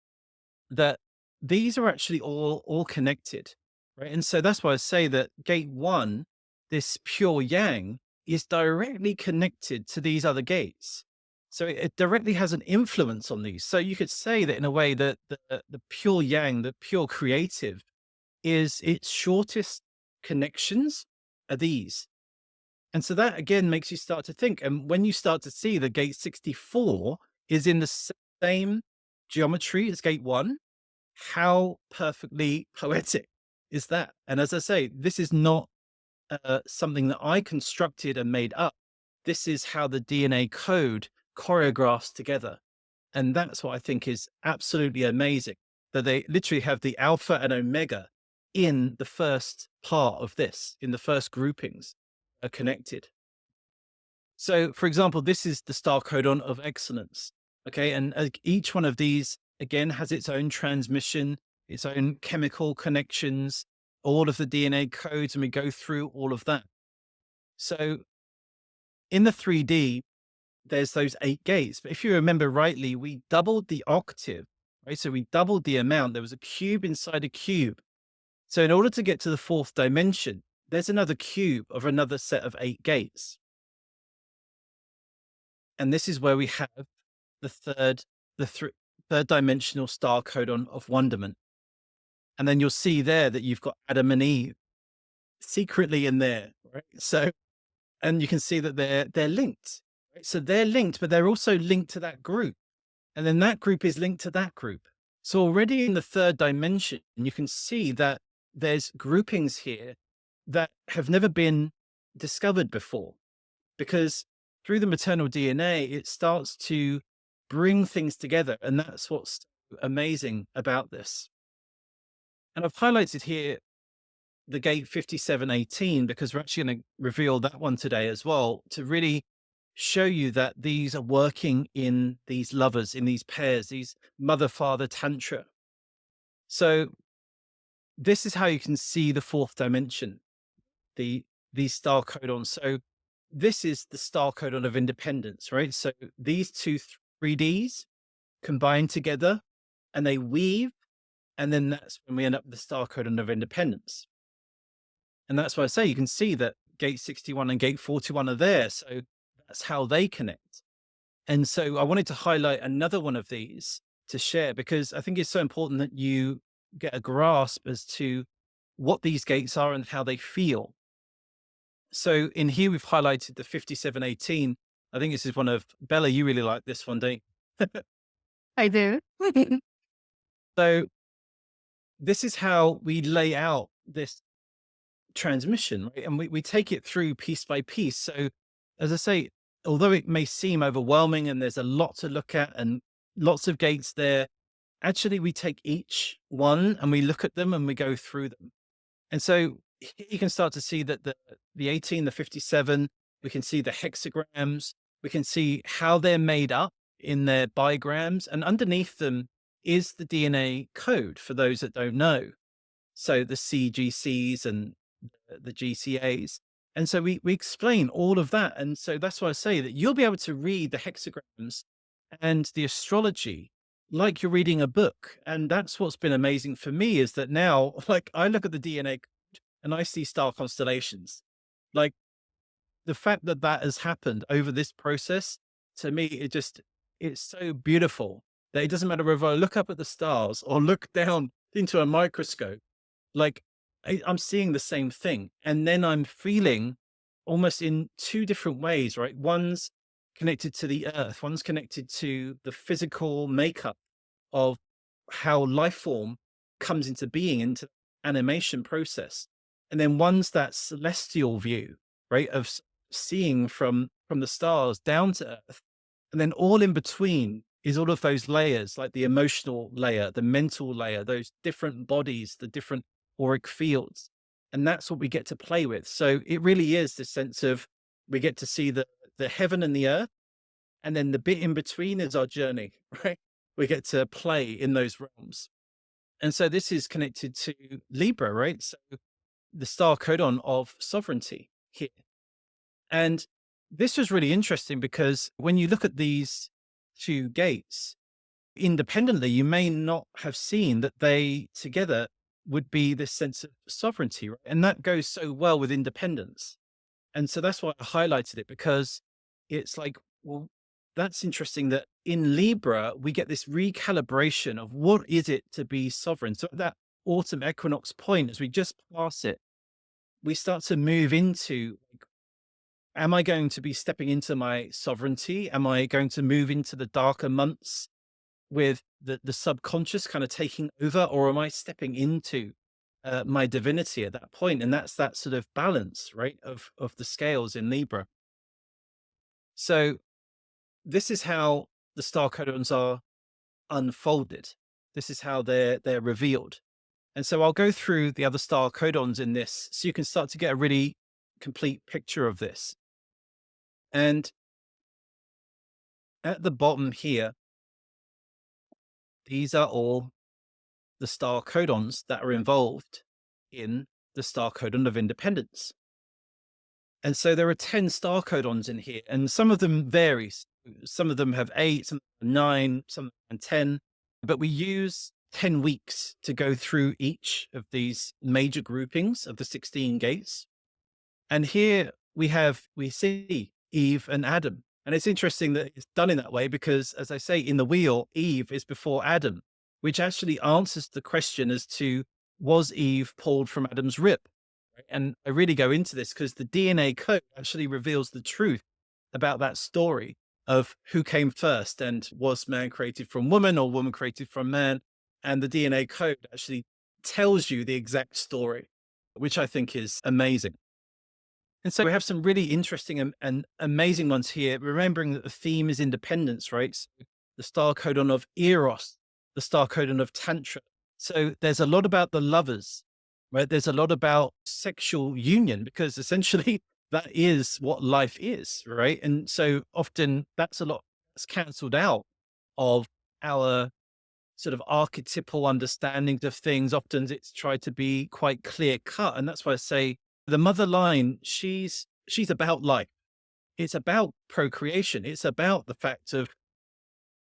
that these are actually all connected, right? And so that's why I say that gate 1, this pure yang, is directly connected to these other gates. So it directly has an influence on these. So you could say that in a way that the pure yang, the pure creative, is its shortest connections are these. And so that again makes you start to think. And when you start to see that gate 64 is in the same geometry as gate 1, how perfectly poetic is that? And as I say, this is not something that I constructed and made up. This is how the DNA code choreographs together. And that's what I think is absolutely amazing, that they literally have the alpha and omega in the first part of this, in the first groupings are connected. So, for example, this is the star codon of excellence. Okay. And each one of these, again, has its own transmission, its own chemical connections, all of the DNA codes, and we go through all of that. So, in the 3D, there's those 8 gates. But if you remember rightly, we doubled the octave, right? So, we doubled the amount. There was a cube inside a cube. So, in order to get to the 4th dimension, there's another cube of another set of 8 gates. And this is where we have the third dimensional star codon of wonderment. And then you'll see there that you've got Adam and Eve secretly in there, right? So, and you can see that they're linked, right? So they're linked, but they're also linked to that group. And then that group is linked to that group. So already in the 3rd dimension, you can see that there's groupings here that have never been discovered before, because through the maternal DNA, it starts to bring things together. And that's what's so amazing about this. And I've highlighted here the gate 5718 because we're actually going to reveal that one today as well to really show you that these are working in these lovers, in these pairs, these mother father tantra. So this is how you can see the fourth dimension, the these star codons. So this is the star codon of independence, right? So these two 3Ds combine together and they weave, and then that's when we end up with the star codon of independence. And that's why I say you can see that gate 61 and gate 41 are there. So that's how they connect. And so I wanted to highlight another one of these to share because I think it's so important that you get a grasp as to what these gates are and how they feel. So in here, we've highlighted the 5718. I think this is one of Bella. You really like this one, don't you? I do. So this is how we lay out this transmission, right? And we take it through piece by piece. So, as I say, although it may seem overwhelming and there's a lot to look at and lots of gates there, actually, we take each one and we look at them and we go through them. And so here you can start to see that the 18, the 57, we can see the hexagrams, we can see how they're made up in their bigrams, and underneath them is the DNA code for those that don't know. So the CGCs and the GCAs. And so we explain all of that. And so that's why I say that you'll be able to read the hexagrams and the astrology like you're reading a book. And that's what's been amazing for me is that now, like I look at the DNA and I see star constellations. Like the fact that that has happened over this process, to me, it's so beautiful that it doesn't matter whether I look up at the stars or look down into a microscope, like I'm seeing the same thing. And then I'm feeling almost in two different ways, right? One's connected to the earth, one's connected to the physical makeup of how life form comes into being, into animation process. And then one's that celestial view, right? Of seeing from the stars down to earth. And then all in between is all of those layers, like the emotional layer, the mental layer, those different bodies, the different auric fields. And that's what we get to play with. So it really is this sense of we get to see the heaven and the earth. And then the bit in between is our journey, right? We get to play in those realms. And so this is connected to Libra, right? So the star codon of sovereignty here. And this was really interesting because when you look at these two gates independently, you may not have seen that they together would be this sense of sovereignty. Right? And that goes so well with independence. And so that's why I highlighted it because it's like, well, that's interesting that in Libra, we get this recalibration of what is it to be sovereign. So at that autumn equinox point, as we just pass it, we start to move into like, am I going to be stepping into my sovereignty? Am I going to move into the darker months with the subconscious kind of taking over, or am I stepping into my divinity at that point? And that's that sort of balance, right, of the scales in Libra. So this is how the star codons are unfolded. This is how they're revealed. And so I'll go through the other star codons in this so you can start to get a really complete picture of this. And at the bottom here, these are all the star codons that are involved in the star codon of independence. And so there are 10 star codons in here, and some of them vary. Some of them have 8, some have 9, some have 10, but we use 10 weeks to go through each of these major groupings of the 16 gates. And here we see Eve and Adam. And it's interesting that it's done in that way because, as I say, in the wheel, Eve is before Adam, which actually answers the question as to was Eve pulled from Adam's rib? Right? And I really go into this because the DNA code actually reveals the truth about that story of who came first and was man created from woman or woman created from man. And the DNA code actually tells you the exact story, which I think is amazing. And so we have some really interesting and amazing ones here, remembering that the theme is independence, right? So the star codon of Eros, the star codon of Tantra. So there's a lot about the lovers, right? There's a lot about sexual union because essentially that is what life is, right? And so often that's a lot that's cancelled out of our sort of archetypal understandings of things. Often it's tried to be quite clear cut. And that's why I say the mother line, she's about life. It's about procreation. It's about the fact of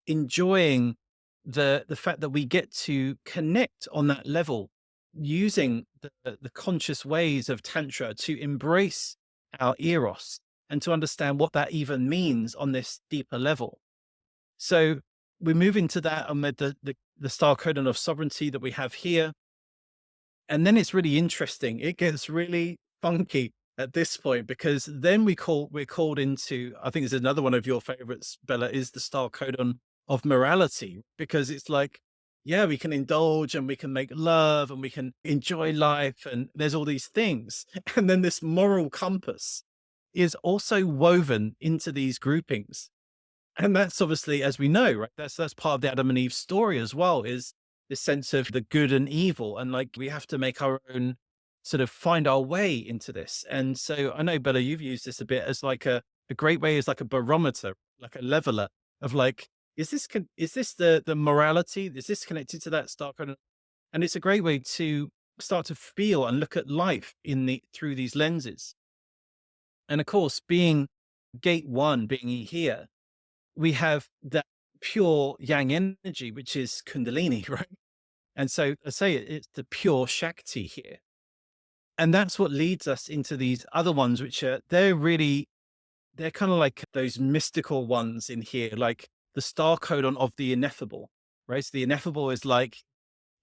enjoying the fact that we get to connect on that level using the conscious ways of tantra to embrace our eros and to understand what that even means on this deeper level. So we move into that amid the star codon of sovereignty that we have here. And then it's really interesting. It gets really funky at this point because then we're called into, I think it's another one of your favorites, Bella, is the star codon of morality, because it's like, yeah, we can indulge and we can make love and we can enjoy life and there's all these things. And then this moral compass is also woven into these groupings. And that's obviously, as we know, right? That's part of the Adam and Eve story as well, is this sense of the good and evil. And like we have to make our own sort of find our way into this. And so I know, Bella, you've used this a bit as like a great way is like a barometer, like a leveler of like, is this the morality? Is this connected to that star code? And it's a great way to start to feel and look at life in the through these lenses. And of course, being gate one, being here, we have that pure yang energy, which is Kundalini, right? And so I say it's the pure Shakti here. And that's what leads us into these other ones, which are, they're kind of like those mystical ones in here, like the star codon of the ineffable, right? So the ineffable is like,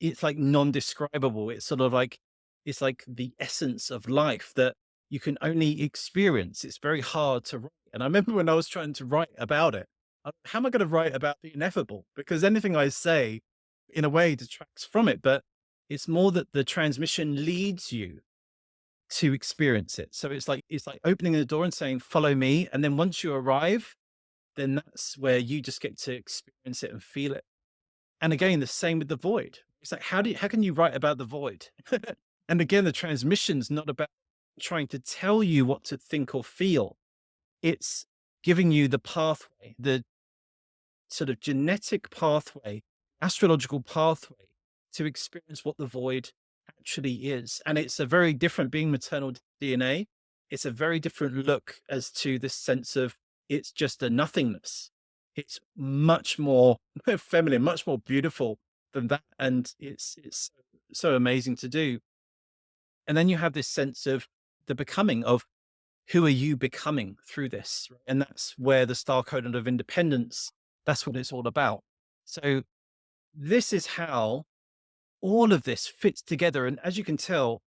it's like non-describable. It's sort of like, it's like the essence of life that you can only experience. It's very hard to write. And I remember when I was trying to write about it, how am I going to write about the ineffable? Because anything I say in a way detracts from it, but it's more that the transmission leads you to experience it. So it's like opening the door and saying, follow me. And then once you arrive, then that's where you just get to experience it and feel it. And again, the same with the void. It's like, how can you write about the void? And again, the transmission's not about trying to tell you what to think or feel. It's giving you the pathway, the sort of genetic pathway, astrological pathway to experience what the void actually is. And it's a very different, being maternal DNA, it's a very different look as to this sense of it's just a nothingness. It's much more feminine, much more beautiful than that. And it's so amazing to do. And then you have this sense of the becoming of who are you becoming through this? Right? And that's where the star codon of independence, that's what it's all about. So this is how all of this fits together. And as you can tell,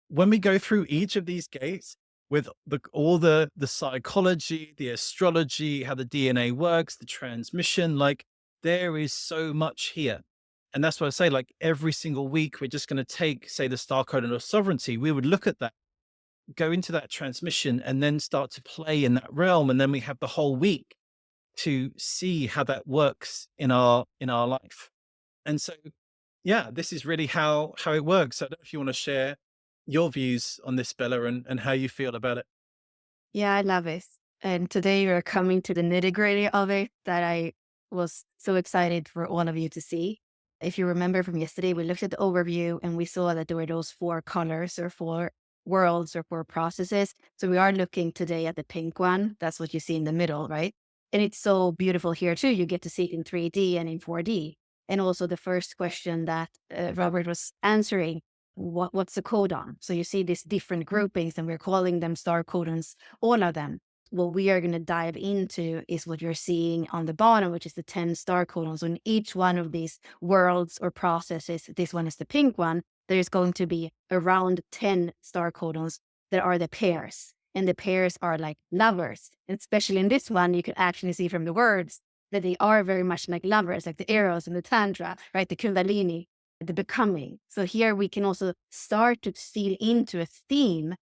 when we go through each of these gates with all the psychology, the astrology, how the DNA works, the transmission, like there is so much here. And that's why I say, like every single week, we're just going to take, say, the star codon of sovereignty. We would look at that, go into that transmission, and then start to play in that realm. And then we have the whole week to see how that works in our life. And so, yeah, this is really how it works. I don't know if you want to share your views on this, Bella, and how you feel about it. Yeah, I love it. And today we're coming to the nitty-gritty of it that I was so excited for all of you to see. If you remember from yesterday, we looked at the overview and we saw that there were those four colors or four worlds or four processes. So we are looking today at the pink one. That's what you see in the middle, right? And it's so beautiful here too. You get to see it in 3D and in 4D. And also the first question that Robert was answering, what's a codon? So you see these different groupings and we're calling them star codons, all of them. What we are going to dive into is what you're seeing on the bottom, which is the 10 star codons. So in each one of these worlds or processes, this one is the pink one, there's going to be around 10 star codons that are the pairs. And the pairs are like lovers. And especially in this one, you can actually see from the words that they are very much like lovers, like the Eros and the Tantra, right? The Kundalini, the becoming. So here we can also start to seal into a theme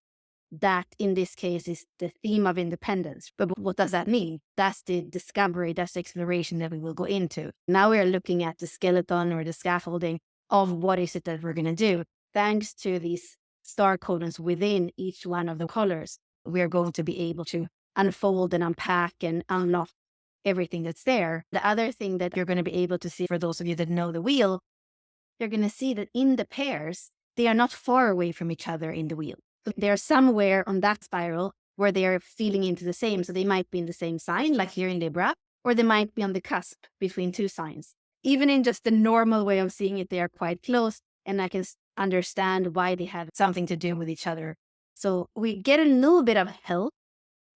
that in this case is the theme of independence. But what does that mean? That's the discovery, that's the exploration that we will go into. Now we are looking at the skeleton or the scaffolding of what is it that we're going to do. Thanks to these star codons within each one of the colors, we are going to be able to unfold and unpack and unlock everything that's there. The other thing that you're going to be able to see, for those of you that know the wheel, you're going to see that in the pairs, they are not far away from each other in the wheel. So they're somewhere on that spiral where they are feeding into the same. So they might be in the same sign, like here in Libra, or they might be on the cusp between two signs. Even in just the normal way of seeing it, they are quite close, and I can understand why they have something to do with each other. So we get a little bit of help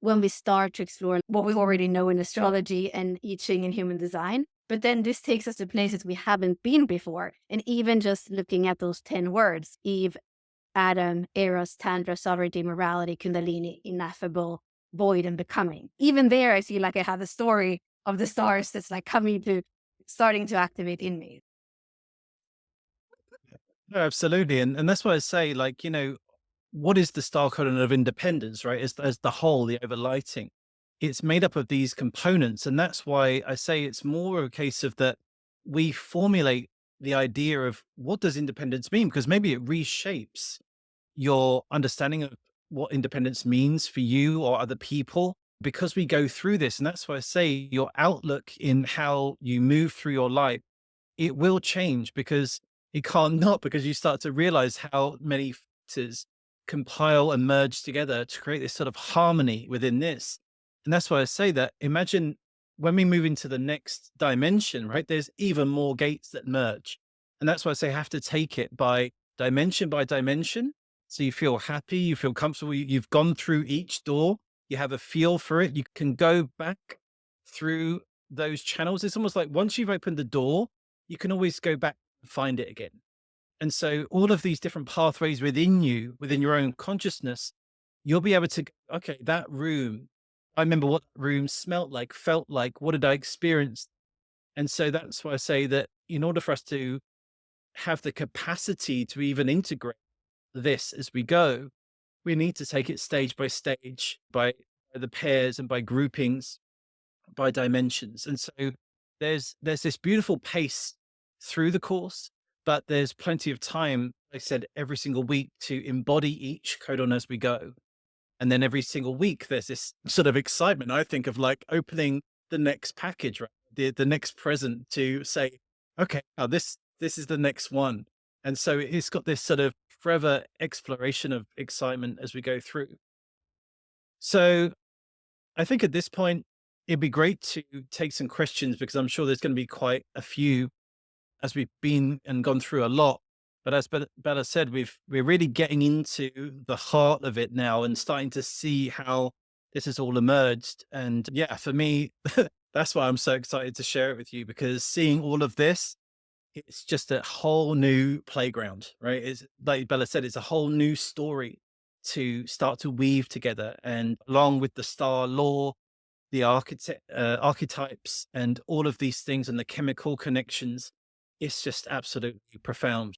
when we start to explore what we already know in astrology and I Ching and human design. But then this takes us to places we haven't been before. And even just looking at those 10 words, Eve, Adam, Eros, Tantra, sovereignty, morality, Kundalini, ineffable, void, and becoming. Even there, I feel like I have a story of the stars that's like starting to activate in me. No, absolutely. And that's why I say, like, what is the star codon of independence, right? As the whole, the overlighting. It's made up of these components. And that's why I say it's more of a case of that we formulate the idea of what does independence mean? Because maybe it reshapes your understanding of what independence means for you or other people because we go through this. And that's why I say your outlook in how you move through your life, it will change because it can't not, because you start to realize how many factors compile and merge together to create this sort of harmony within this. And that's why I say that imagine when we move into the next dimension, right? There's even more gates that merge. And that's why I say have to take it by dimension. So you feel happy, you feel comfortable, you've gone through each door, you have a feel for it, you can go back through those channels. It's almost like once you've opened the door, you can always go back and find it again. And so all of these different pathways within you, within your own consciousness, you'll be able to, okay, that room, I remember what that room smelt like, felt like, what did I experience? And so that's why I say that in order for us to have the capacity to even integrate this as we go, we need to take it stage by stage, by the pairs and by groupings, by dimensions. And so there's this beautiful pace through the course, but there's plenty of time, like I said, every single week to embody each codon as we go. And then every single week there's this sort of excitement, I think, of like opening the next package, right? The next present to say, okay, now this is the next one. And so it's got this sort of forever exploration of excitement as we go through. So I think at this point, it'd be great to take some questions because I'm sure there's going to be quite a few as we've been and gone through a lot. But as Bella said, we're really getting into the heart of it now and starting to see how this has all emerged. And yeah, for me, that's why I'm so excited to share it with you because seeing all of this, it's just a whole new playground, right? It's like Bella said, it's a whole new story to start to weave together. And along with the star law, the archetypes and all of these things and the chemical connections, it's just absolutely profound.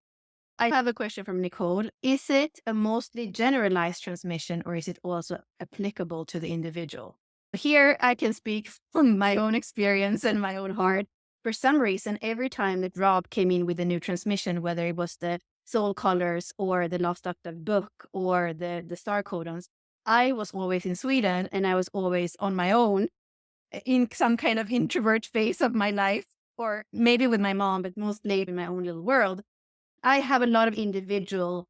I have a question from Nicole. Is it a mostly generalized transmission or is it also applicable to the individual? Here I can speak from my own experience and my own heart. For some reason, every time that Rob came in with a new transmission, whether it was the Soul Colors or the Lost Octave book or the Star Codons, I was always in Sweden and I was always on my own in some kind of introvert phase of my life, or maybe with my mom, but mostly in my own little world. I have a lot of individual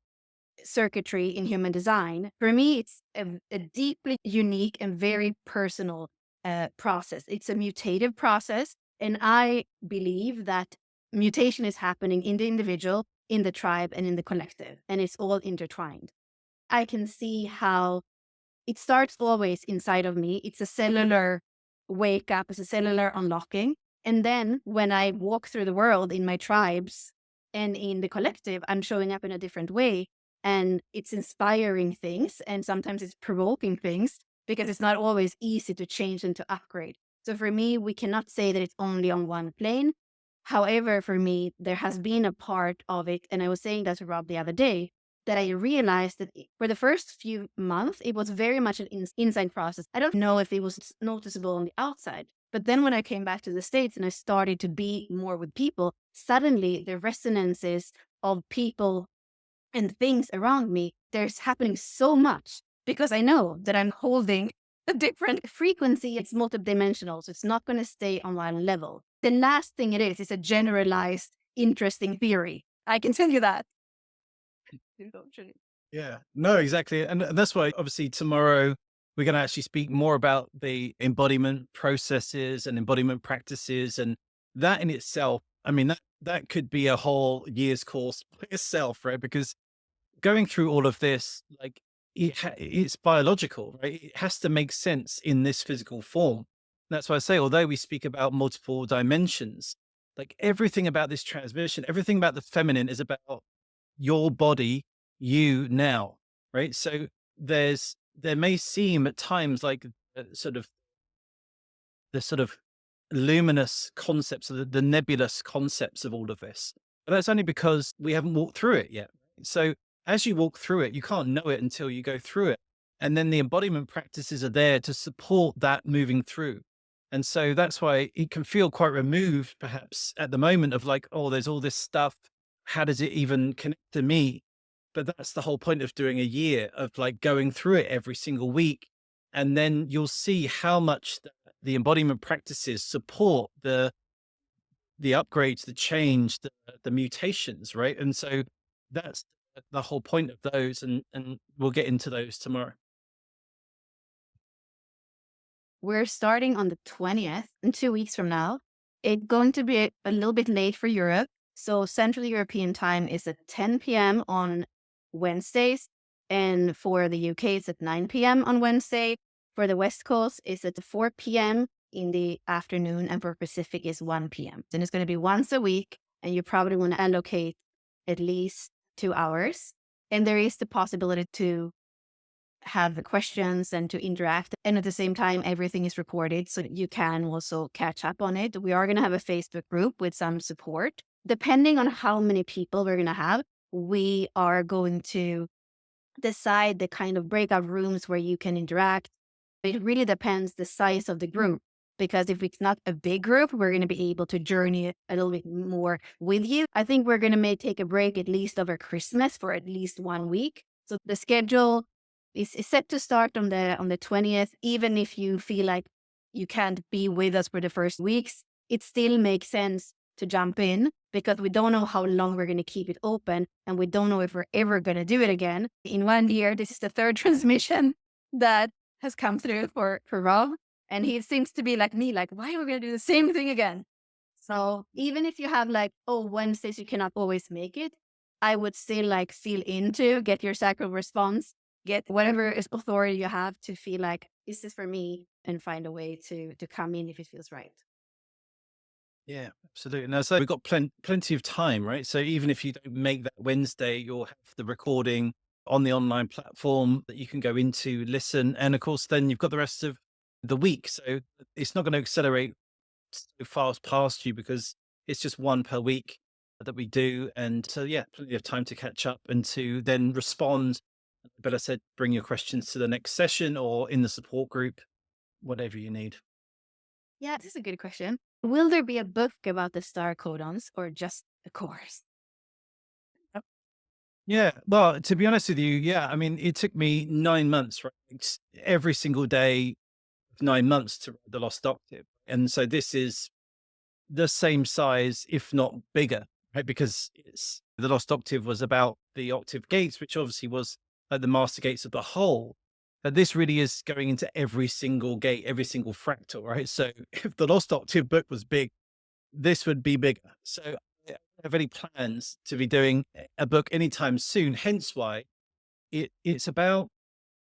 circuitry in human design. For me, it's a deeply unique and very personal process. It's a mutative process. And I believe that mutation is happening in the individual, in the tribe, and in the collective. And it's all intertwined. I can see how it starts always inside of me. It's a cellular wake up, it's a cellular unlocking. And then when I walk through the world in my tribes and in the collective, I'm showing up in a different way. And it's inspiring things. And sometimes it's provoking things because it's not always easy to change and to upgrade. So for me, we cannot say that it's only on one plane. However, for me, there has been a part of it. And I was saying that to Rob the other day. that I realized that for the first few months, it was very much an inside process. I don't know if it was noticeable on the outside. But then when I came back to the States and I started to be more with people, suddenly the resonances of people and things around me, there's happening so much because I know that I'm holding a different frequency. It's multidimensional, so it's not going to stay on one level. The last thing it is a generalized, interesting theory. I can tell you that. Yeah, no, exactly. And that's why obviously tomorrow we're going to actually speak more about the embodiment processes and embodiment practices. And that in itself, I mean, that could be a whole year's course by itself, right? Because going through all of this, like it's biological, right? It has to make sense in this physical form. That's why I say, although we speak about multiple dimensions, like everything about this transmission, everything about the feminine is about your body, you now, right? So there may seem at times like sort of the sort of luminous concepts, of the nebulous concepts of all of this. But that's only because we haven't walked through it yet. So as you walk through it, you can't know it until you go through it. And then the embodiment practices are there to support that moving through. And so that's why it can feel quite removed, perhaps at the moment, of like, oh, there's all this stuff. How does it even connect to me? But that's the whole point of doing a year of like going through it every single week. And then you'll see how much the embodiment practices support the upgrades, the change, the mutations, right? And so that's the whole point of those, and we'll get into those tomorrow. We're starting on the 20th in 2 weeks from now. It's going to be a little bit late for Europe. So Central European time is at 10 p.m. on Wednesdays. And for the UK, it's at 9 p.m. on Wednesday. For the West Coast, it's at 4 p.m. in the afternoon. And for Pacific, is 1 p.m. And it's going to be once a week. And you probably want to allocate at least 2 hours. And there is the possibility to have the questions and to interact. And at the same time, everything is recorded so that you can also catch up on it. We are going to have a Facebook group with some support. Depending on how many people we're going to have, we are going to decide the kind of breakout rooms where you can interact. It really depends the size of the group. Because if it's not a big group, we're going to be able to journey a little bit more with you. I think we're going to may take a break at least over Christmas for at least 1 week. So the schedule is set to start on the 20th. Even if you feel like you can't be with us for the first weeks, it still makes sense to jump in because we don't know how long we're going to keep it open and we don't know if we're ever going to do it again. In 1 year, this is the third transmission that has come through for Rob. And he seems to be like me, like, why are we going to do the same thing again? So even if you have like, oh, Wednesdays, you cannot always make it, I would still like feel into, get your sacral response, get whatever is authority you have to feel like, is this for me? And find a way to come in if it feels right. Yeah, absolutely. No, so we've got plenty of time, right? So even if you don't make that Wednesday, you'll have the recording on the online platform that you can go into, listen, and of course, then you've got the rest of the week. So it's not going to accelerate so fast past you because it's just one per week that we do. And so, yeah, plenty of time to catch up and to then respond. But I said, bring your questions to the next session or in the support group, whatever you need. Yeah, this is a good question. Will there be a book about the star codons or just a course? Yeah. Well, to be honest with you, yeah. I mean, it took me 9 months, right? It's every single day, 9 months to write the Lost Octave. And so this is the same size, if not bigger, right? Because it's the Lost Octave was about the octave gates, which obviously was like the master gates of the whole. But this really is going into every single gate, every single fractal, right? So if the Lost Octave book was big, this would be bigger. So I don't have any plans to be doing a book anytime soon. Hence why it's about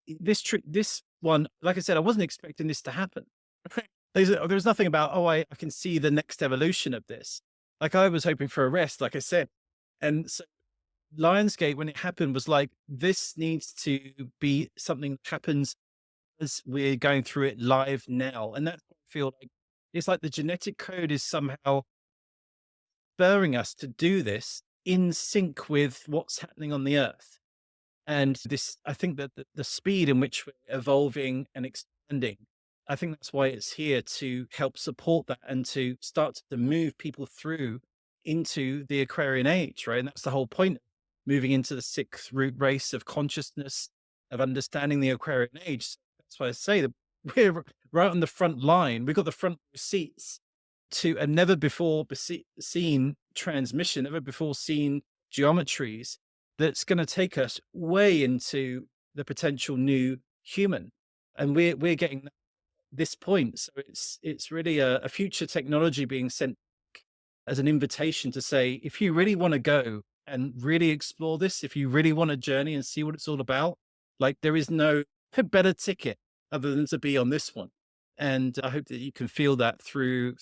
this one. Like I said, I wasn't expecting this to happen. There's nothing about, oh, I can see the next evolution of this. Like I was hoping for a rest, like I said. And so Lionsgate, when it happened, was like, this needs to be something that happens as we're going through it live now. And that's what I feel like it's like the genetic code is somehow spurring us to do this in sync with what's happening on the earth. And this, I think that the speed in which we're evolving and expanding, I think that's why it's here to help support that and to start to move people through into the Aquarian age, right? And that's the whole point of moving into the sixth root race of consciousness, of understanding the Aquarian age. So that's why I say that we're right on the front line. We've got the front row seats to a never before seen transmission, never before seen geometries that's going to take us way into the potential new human. And we're getting this point. So it's really a future technology being sent as an invitation to say, if you really want to go and really explore this, if you really want a journey and see what it's all about, like there is no better ticket other than to be on this one. And I hope that you can feel that through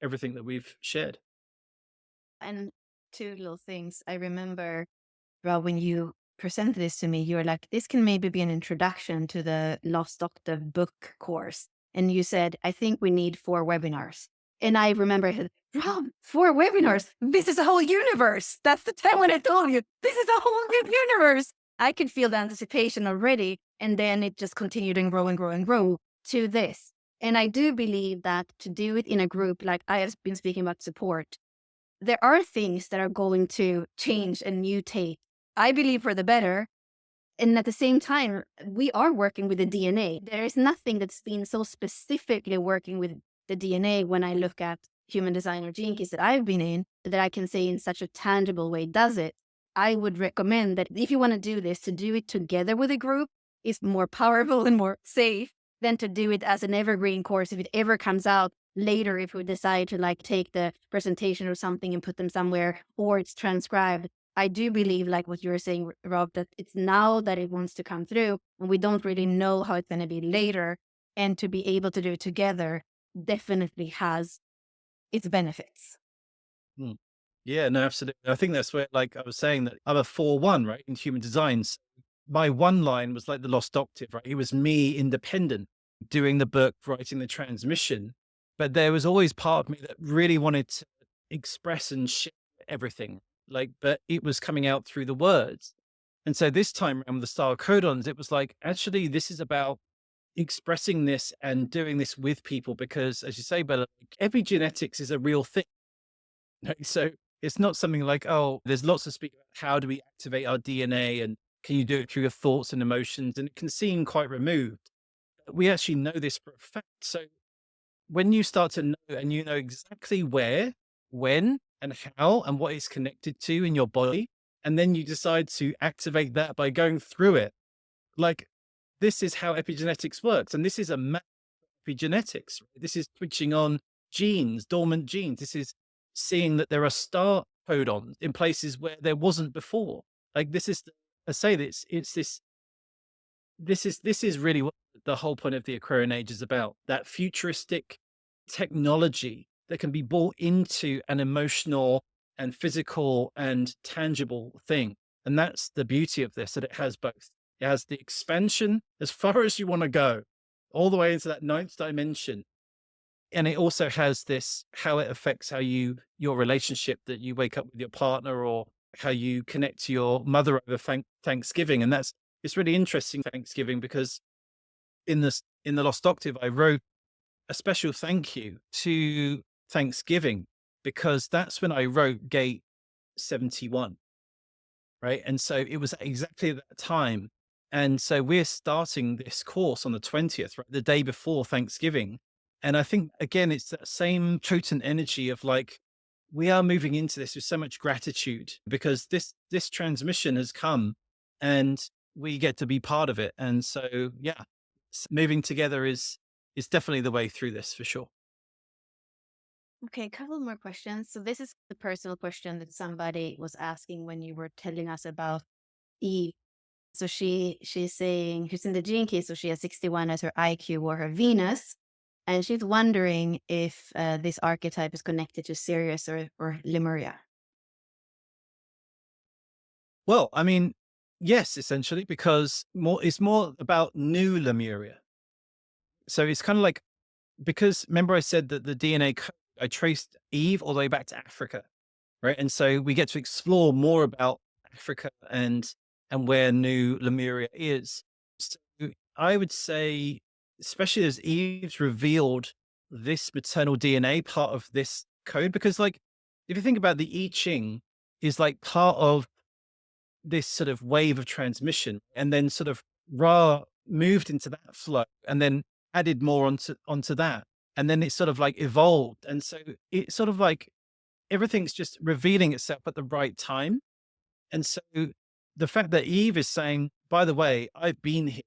everything that we've shared. And two little things. I remember, Rob, when you presented this to me, you were like, this can maybe be an introduction to the Lost Octave book course. And you said, I think we need 4 webinars. And I remember, I said, Rob, 4 webinars. This is a whole universe. That's the time when I told you, this is a whole new universe. I could feel the anticipation already. And then it just continued and grow and grow and grow to this. And I do believe that to do it in a group, like I have been speaking about support, there are things that are going to change and mutate, I believe, for the better. And at the same time, we are working with the DNA. There is nothing that's been so specifically working with the DNA when I look at human design or gene keys that I've been in, that I can say in such a tangible way does it. I would recommend that if you want to do this, to do it together with a group is more powerful and more safe than to do it as an evergreen course if it ever comes out later, if we decide to like take the presentation or something and put them somewhere, or it's transcribed. I do believe, like what you were saying, Rob, that it's now that it wants to come through and we don't really know how it's going to be later. And to be able to do it together definitely has its benefits. Mm. Yeah, no, absolutely. I think that's where, like I was saying, that I'm a 4-1, right, in human designs. My one line was like the lost octave, right? It was me independent, doing the book, writing the transmission. But there was always part of me that really wanted to express and share everything. Like, but it was coming out through the words. And so this time around with the Star Codons, it was like, actually, this is about expressing this and doing this with people because, as you say, Bella, like, epigenetics is a real thing. Right? So it's not something like, oh, there's lots to speak about. How do we activate our DNA? And can you do it through your thoughts and emotions? And it can seem quite removed. But we actually know this for a fact. So when you start to know and you know exactly where, when, and how, and what it's connected to in your body, and then you decide to activate that by going through it, like this is how epigenetics works. And this is a map of epigenetics. Right? This is switching on genes, dormant genes. This is seeing that there are star codons in places where there wasn't before. Like this is, I say this, it's this is really what the whole point of the Aquarian age is about. That futuristic technology that can be brought into an emotional and physical and tangible thing. And that's the beauty of this, that it has both. It has the expansion as far as you want to go, all the way into that ninth dimension. And it also has this, how it affects how your relationship, that you wake up with your partner, or how you connect to your mother over Thanksgiving. And that's, it's really interesting, Thanksgiving, because in the Lost Octave, I wrote a special thank you to Thanksgiving, because that's when I wrote Gate 71, right? And so it was exactly that time. And so we're starting this course on the 20th, right? The day before Thanksgiving. And I think, again, it's that same potent energy of like, we are moving into this with so much gratitude because this transmission has come and we get to be part of it. And so, yeah, moving together is definitely the way through this for sure. Okay, a couple more questions. So this is the personal question that somebody was asking when you were telling us about Eve. So she's saying she's in the gene key, so she has 61 as her IQ or her Venus, and she's wondering if this archetype is connected to Sirius or Lemuria. Well, I mean, yes, essentially, because it's more about new Lemuria. So it's kind of like, because remember I said that the DNA code, I traced Eve all the way back to Africa, right? And so we get to explore more about Africa and and where New Lemuria is. So I would say, especially as Eve's revealed this maternal DNA part of this code, because like if you think about the I Ching is like part of this sort of wave of transmission, and then sort of Ra moved into that flow and then added more onto that. And then it sort of like evolved. And so it's sort of like everything's just revealing itself at the right time. And so the fact that Eve is saying, by the way, I've been here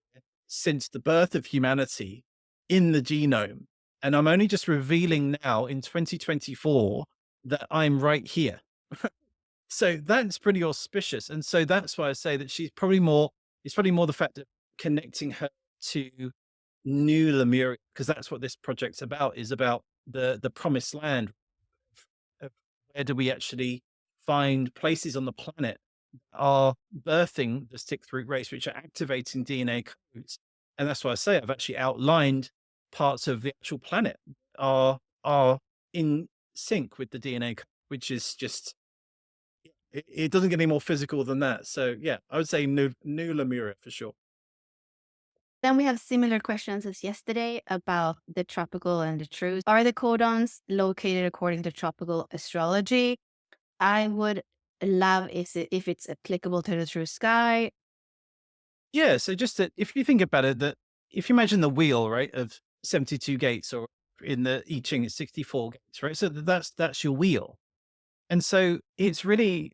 since the birth of humanity in the genome, and I'm only just revealing now in 2024 that I'm right here. So that's pretty auspicious. And so that's why I say that it's probably more the fact of connecting her to New Lemuria, because that's what this project's about, is about the promised land of where do we actually find places on the planet are birthing the stick root race, which are activating DNA codes. And that's why I say I've actually outlined parts of the actual planet are in sync with the DNA code, which is just it doesn't get any more physical than that. So yeah, I would say new Lemuria for sure. Then we have similar questions as yesterday about the tropical and the true. Are the codons located according to tropical astrology? I would love if it's applicable to the true sky. Yeah. So just that if you think about it, that if you imagine the wheel, right, of 72 gates, or in the I Ching it's 64 gates, right? So that's your wheel. And so it's really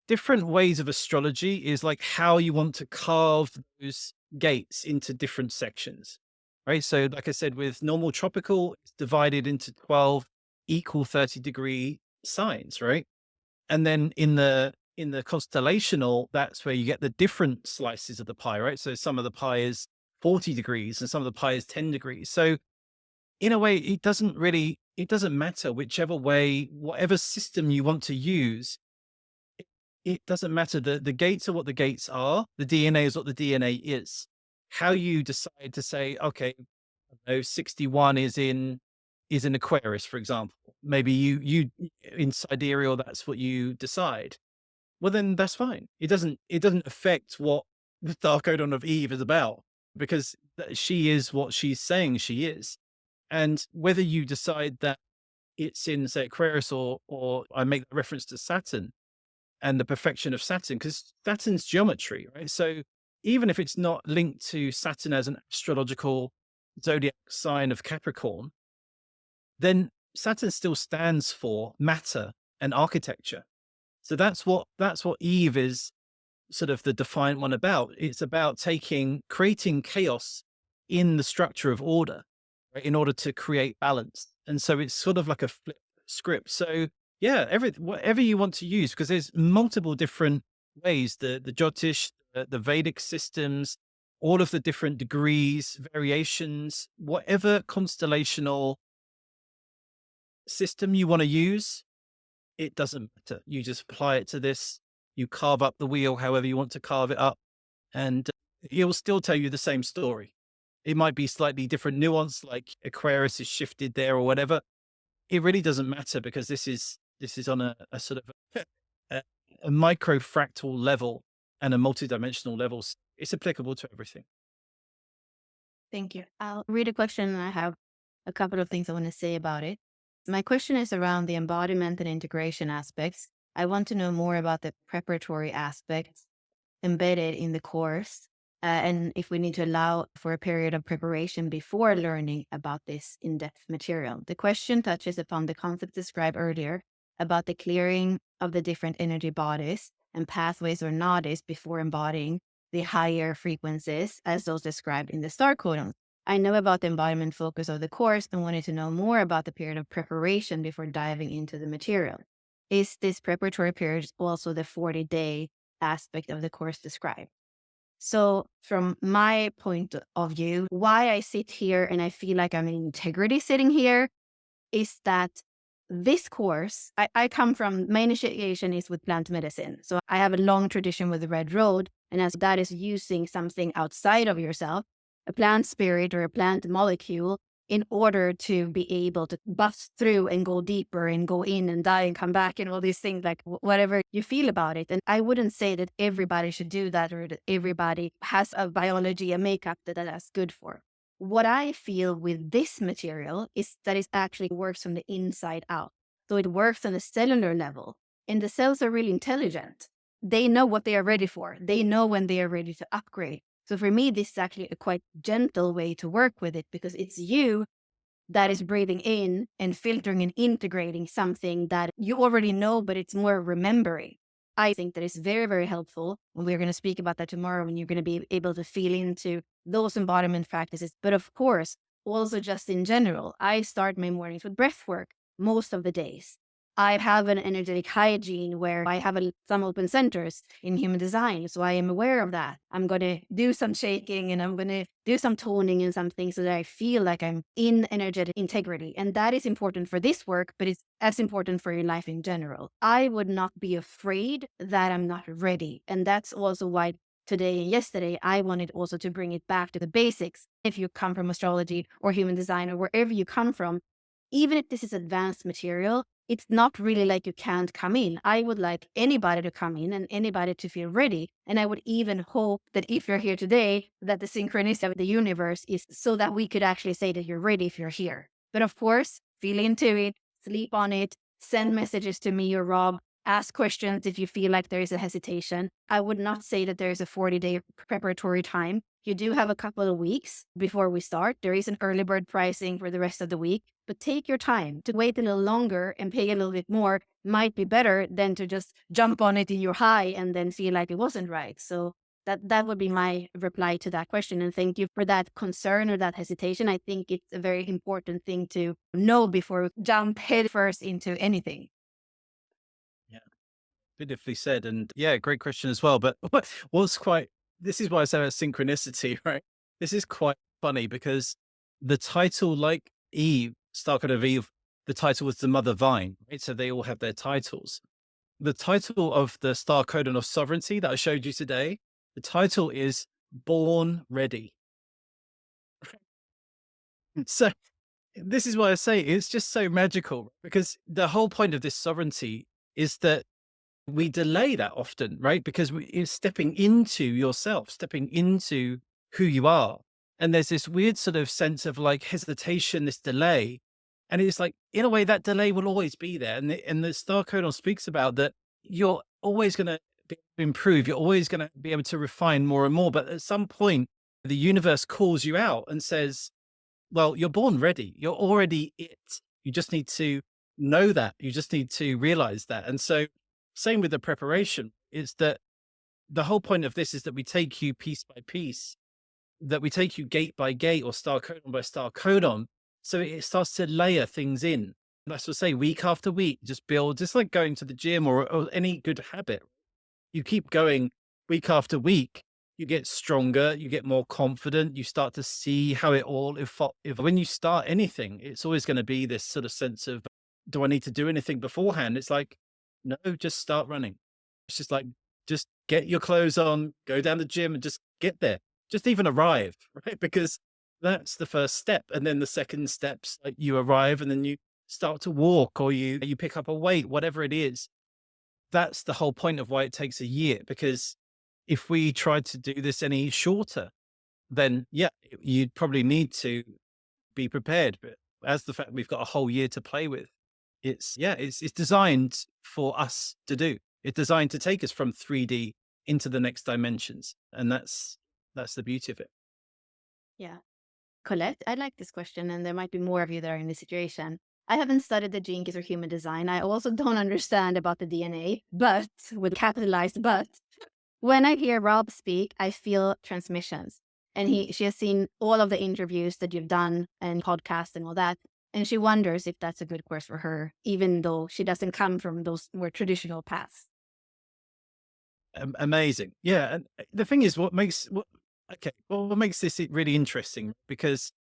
different ways of astrology is like how you want to carve those gates into different sections, right? So, like I said, with normal tropical, it's divided into 12 equal 30-degree signs, right? And then in the constellational, that's where you get the different slices of the pie, right? So some of the pie is 40 degrees and some of the pie is 10 degrees. So in a way, it doesn't matter whichever way, whatever system you want to use, it doesn't matter. The gates are what the gates are. The DNA is what the DNA is. How you decide to say, okay, no, 61 is in Aquarius, for example. Maybe you in sidereal, that's what you decide. Well, then that's fine. It doesn't affect what the Star Codon of Eve is about, because she is what she's saying she is. And whether you decide that it's in, say, Aquarius, or I make that reference to Saturn and the perfection of Saturn, because Saturn's geometry, right? So even if it's not linked to Saturn as an astrological zodiac sign of Capricorn, then Saturn still stands for matter and architecture. So that's what Eve is sort of the defiant one about. It's about creating chaos in the structure of order, right, in order to create balance. And so it's sort of like a flip script. So yeah, whatever you want to use, because there's multiple different ways. The Jyotish, the Vedic systems, all of the different degrees, variations, whatever constellational system you want to use, it doesn't matter. You just apply it to this. You carve up the wheel however you want to carve it up, and it will still tell you the same story. It might be slightly different nuance, like Aquarius is shifted there or whatever. It really doesn't matter, because this is on a sort of a, a micro fractal level and a multidimensional level. It's applicable to everything. Thank you. I'll read a question and I have a couple of things I want to say about it. My question is around the embodiment and integration aspects. I want to know more about the preparatory aspects embedded in the course, and if we need to allow for a period of preparation before learning about this in-depth material. The question touches upon the concept described earlier about the clearing of the different energy bodies and pathways or nadis before embodying the higher frequencies as those described in the Star Codons. I know about the embodiment focus of the course and wanted to know more about the period of preparation before diving into the material. Is this preparatory period also the 40-day aspect of the course described? So from my point of view, why I sit here and I feel like I'm in integrity sitting here is that this course, I come from, my initiation is with plant medicine. So I have a long tradition with the Red Road. And as that is using something outside of yourself, a plant spirit or a plant molecule in order to be able to bust through and go deeper and go in and die and come back and all these things, like whatever you feel about it. And I wouldn't say that everybody should do that or that everybody has a biology, a makeup that's good for. What I feel with this material is that it actually works from the inside out. So it works on a cellular level, and the cells are really intelligent. They know what they are ready for. They know when they are ready to upgrade. So for me, this is actually a quite gentle way to work with it, because it's you that is breathing in and filtering and integrating something that you already know, but it's more remembering. I think that is very, very helpful. And we're going to speak about that tomorrow when you're going to be able to feel into those embodiment practices. But of course, also just in general, I start my mornings with breath work most of the days. I have an energetic hygiene where I have some open centers in human design. So I am aware of that. I'm going to do some shaking and I'm going to do some toning and some things so that I feel like I'm in energetic integrity. And that is important for this work, but it's as important for your life in general. I would not be afraid that I'm not ready. And that's also why today and yesterday, I wanted also to bring it back to the basics. If you come from astrology or human design or wherever you come from, even if this is advanced material, it's not really like you can't come in. I would like anybody to come in and anybody to feel ready. And I would even hope that if you're here today, that the synchronicity of the universe is so that we could actually say that you're ready if you're here. But of course, feel into it, sleep on it, send messages to me or Rob, ask questions if you feel like there is a hesitation. I would not say that there is a 40-day preparatory time. You do have a couple of weeks before we start. There is an early bird pricing for the rest of the week, but take your time. To wait a little longer and pay a little bit more might be better than to just jump on it in your high and then feel like it wasn't right. So that would be my reply to that question. And thank you for that concern or that hesitation. I think it's a very important thing to know before we jump headfirst into anything. Yeah, beautifully said. And yeah, great question as well. But what's quite, this is why I say about synchronicity, right? This is quite funny because the title, like Eve, Star Codon of Eve, the title was the Mother Vine, right? So they all have their titles. The title of the Star Codon of Sovereignty that I showed you today, the title is Born Ready. So this is why I say it's just so magical, because the whole point of this sovereignty is that we delay that often, right? Because it's stepping into yourself, stepping into who you are. And there's this weird sort of sense of like hesitation, this delay. And it's like, in a way, that delay will always be there. And the Star Codon speaks about that you're always going to improve. You're always going to be able to refine more and more. But at some point, the universe calls you out and says, well, you're born ready. You're already it. You just need to know that. You just need to realize that. And so, same with the preparation, is that the whole point of this is that we take you piece by piece, that we take you gate by gate or star codon by star codon. So it starts to layer things in. That's what I say, week after week, just build, just like going to the gym or any good habit. You keep going week after week, you get stronger, you get more confident, you start to see how it all, if when you start anything, it's always going to be this sort of sense of, do I need to do anything beforehand? It's like, no, just start running. It's just like, just get your clothes on, go down the gym and just get there. Just even arrive, right? Because that's the first step. And then the second step's like you arrive and then you start to walk or you pick up a weight, whatever it is. That's the whole point of why it takes a year, because if we tried to do this any shorter, then yeah, you'd probably need to be prepared. But as the fact we've got a whole year to play with, it's designed for us to do. It's designed to take us from 3D into the next dimensions. And that's the beauty of it. Yeah. Colette, I like this question, and there might be more of you that are in this situation. I haven't studied the gene keys or human design. I also don't understand about the DNA, but with capitalized but, when I hear Rob speak, I feel transmissions. And she has seen all of the interviews that you've done and podcasts and all that. And she wonders if that's a good course for her, even though she doesn't come from those more traditional paths. Amazing. Yeah. And the thing is, what makes this really interesting, because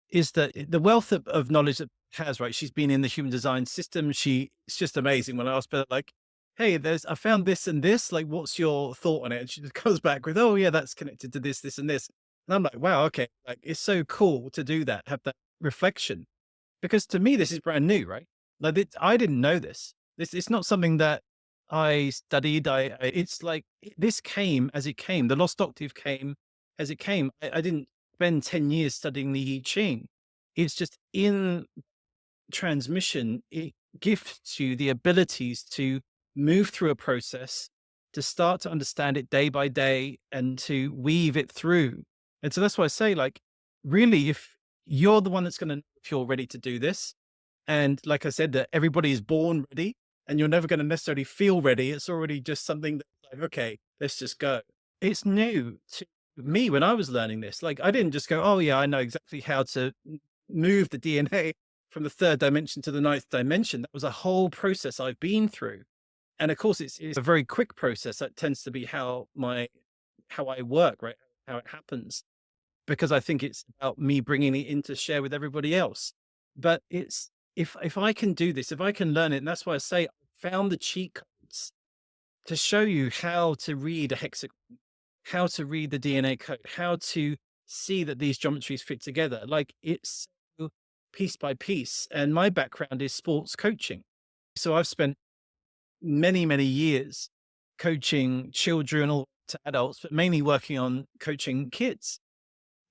is that the wealth of knowledge that has, right? She's been in the human design system. It's just amazing. When I asked her, like, hey, I found this and this, like, what's your thought on it? And she just comes back with, oh yeah, that's connected to this, this and this. And I'm like, wow, okay. Like, it's so cool to do that, have that reflection, because to me, this is brand new, right? Like I didn't know this. This it's not something that I studied. It's like this came as it came. The lost octave came as it came. I didn't spend 10 years studying the I Ching. It's just in transmission. It gifts you the abilities to move through a process, to start to understand it day by day, and to weave it through. And so that's why I say, like, really, if you're the one that's going to know if you're ready to do this, and like I said, that everybody is born ready and you're never going to necessarily feel ready. It's already just something that's like, okay, let's just go. It's new to me when I was learning this. Like, I didn't just go, oh, yeah, I know exactly how to move the DNA from the third dimension to the ninth dimension. That was a whole process I've been through. And of course, it's a very quick process. That tends to be how I work, right? How it happens, because I think it's about me bringing it in to share with everybody else. But it's if I can do this, if I can learn it, and that's why I say I found the cheat codes to show you how to read a hexagon, how to read the DNA code, how to see that these geometries fit together. Like it's so piece by piece. And my background is sports coaching. So I've spent many, many years coaching children or to adults, but mainly working on coaching kids.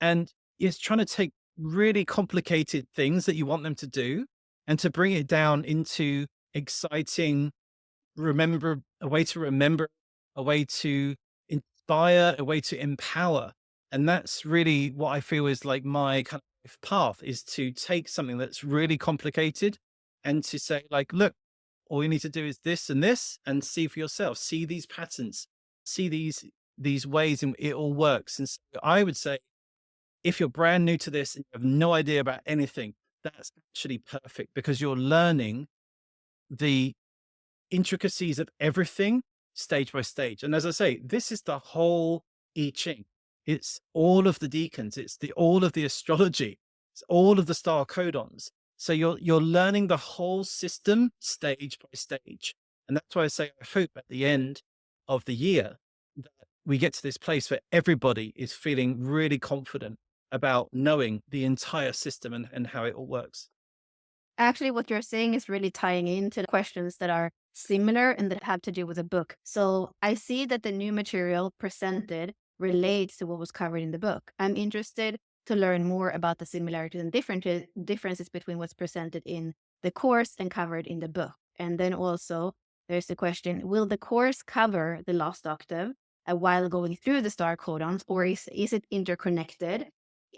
And it's trying to take really complicated things that you want them to do and to bring it down into exciting, a way to remember, a way to inspire, a way to empower. And that's really what I feel is like my kind of path, is to take something that's really complicated and to say, like, look, all you need to do is this and see for yourself, see these patterns, see these ways in it all works. And so I would say, if you're brand new to this and you have no idea about anything, that's actually perfect, because you're learning the intricacies of everything stage by stage. And as I say, this is the whole I Ching. It's all of the decans, it's all of the astrology, it's all of the star codons. So you're learning the whole system stage by stage. And that's why I say I hope at the end of the year that we get to this place where everybody is feeling really confident about knowing the entire system and how it all works. Actually, what you're saying is really tying into the questions that are similar and that have to do with the book. So I see that the new material presented relates to what was covered in the book. I'm interested to learn more about the similarities and differences between what's presented in the course and covered in the book. And then also, there's the question: will the course cover the lost octave while going through the star codons, or is it interconnected?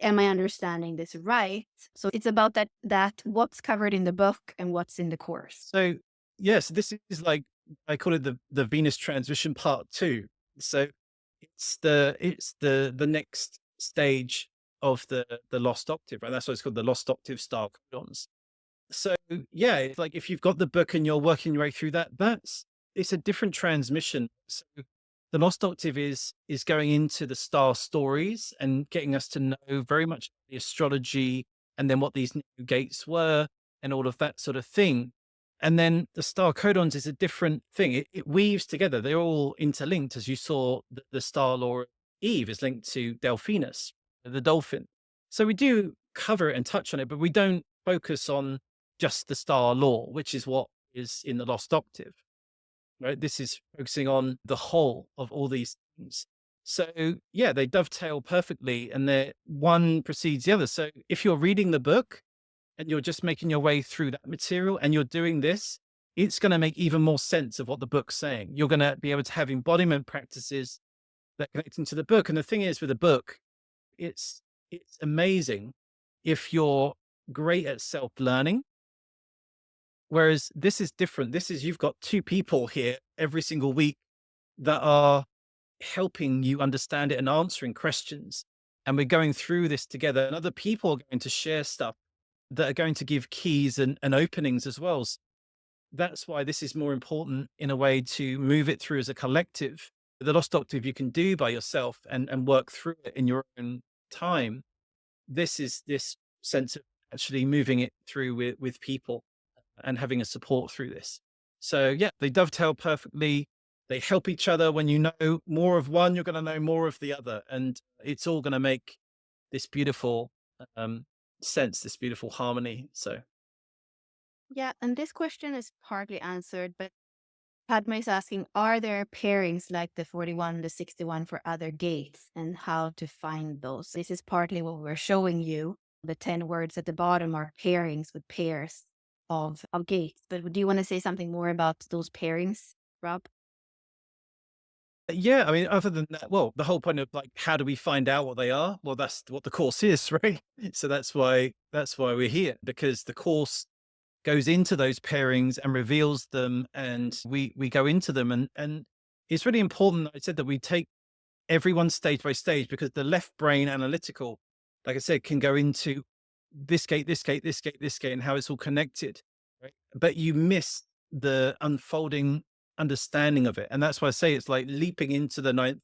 Am I understanding this right? So it's about that what's covered in the book and what's in the course. So yes, this is like, I call it the Venus transition part two. So it's the next stage of the lost octave, right? That's why it's called the lost octave star codons. So yeah, it's like if you've got the book and you're working your way through that, it's a different transmission. So the lost octave is going into the star stories and getting us to know very much the astrology and then what these new gates were and all of that sort of thing. And then the star codons is a different thing. It weaves together. They're all interlinked, as you saw. The star law of Eve is linked to Delphinus, the dolphin. So we do cover it and touch on it, but we don't focus on just the star law, which is what is in the lost octave, right? This is focusing on the whole of all these things. So yeah, they dovetail perfectly, and they're one precedes the other. So if you're reading the book and you're just making your way through that material and you're doing this, it's going to make even more sense of what the book's saying. You're going to be able to have embodiment practices that connect into the book. And the thing is with a book, it's it's amazing if you're great at self-learning. Whereas this is different. This is, you've got two people here every single week that are helping you understand it and answering questions. And we're going through this together, and other people are going to share stuff that are going to give keys and openings as well. So that's why this is more important in a way, to move it through as a collective. The lost octave you can do by yourself and work through it in your own time. This is this sense of actually moving it through with people and having a support through this. So yeah, they dovetail perfectly. They help each other. When you know more of one, you're going to know more of the other, and it's all going to make this beautiful um, sense, this beautiful harmony. So Yeah, and this question is partly answered, but Padma is asking, are there pairings like the 41, the 61 for other gates and how to find those? This is partly what we're showing you. The 10 words at the bottom are pairings with pairs of gates. But do you want to say something more about those pairings, Rob? yeah, I mean, other than that, well, the whole point of like, how do we find out what they are? Well, that's what the course is, right? So that's why we're here, because the course goes into those pairings and reveals them, and we go into them, and it's really important. I said that we take everyone stage by stage, because the left brain analytical, like I said, can go into this gate, this gate, this gate, this gate, and how it's all connected. Right? But you miss the unfolding understanding of it. And that's why I say it's like leaping into the ninth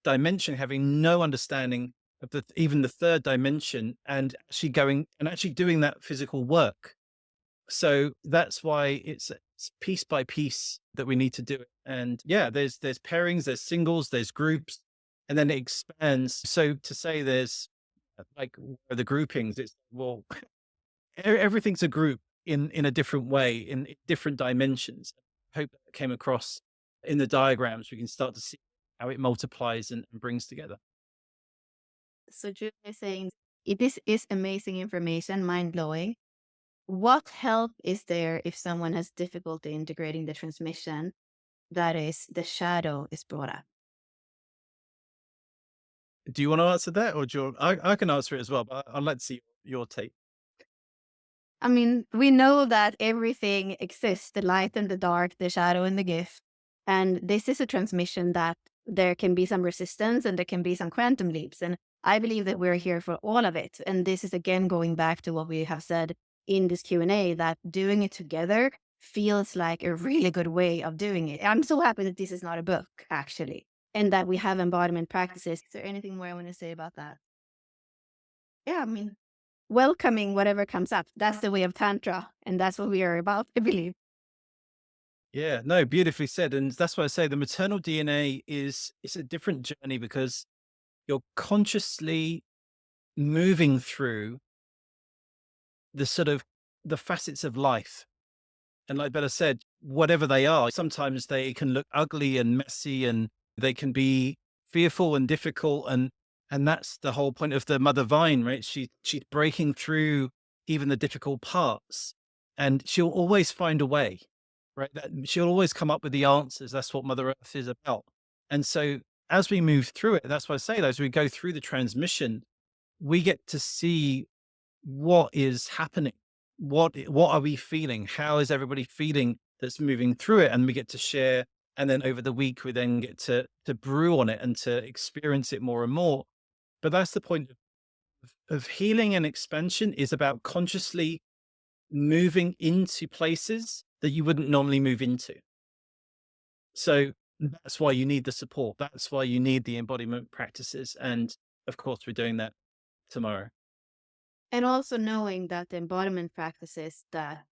dimension, having no understanding of even the third dimension, and actually doing that physical work. So that's why it's piece by piece that we need to do it. And yeah, there's pairings, there's singles, there's groups, and then it expands. So to say there's like, what are the groupings, it's, well, everything's a group in a different way, in different dimensions. I hope that came across in the diagrams. We can start to see how it multiplies and brings together. So Julia is saying, this is amazing information, mind blowing. What help is there if someone has difficulty integrating the transmission? That is, the shadow is brought up. Do you want to answer that, or do you, I can answer it as well, but I'd like to see your take. I mean, we know that everything exists, the light and the dark, the shadow and the gift. And this is a transmission that there can be some resistance and there can be some quantum leaps. And I believe that we're here for all of it. And this is again going back to what we have said in this Q&A, that doing it together feels like a really good way of doing it. I'm so happy that this is not a book, actually, and that we have embodiment practices. Is there anything more I want to say about that? Yeah, I mean, welcoming whatever comes up. That's the way of Tantra. And that's what we are about, I believe. Yeah, no, beautifully said. And that's why I say the maternal DNA is a different journey, because you're consciously moving through the sort of the facets of life. And like Bella said, whatever they are, sometimes they can look ugly and messy, and they can be fearful and difficult. And that's the whole point of the mother vine, right? She's breaking through even the difficult parts, and she'll always find a way, right? That she'll always come up with the answers. That's what Mother Earth is about. And so as we move through it, that's why I say that as we go through the transmission, we get to see what is happening. What are we feeling? How is everybody feeling that's moving through it? And we get to share. And then over the week, we then get to brew on it and to experience it more and more. But that's the point of healing and expansion, is about consciously moving into places that you wouldn't normally move into. So that's why you need the support. That's why you need the embodiment practices. And of course, we're doing that tomorrow. And also knowing that the embodiment practices that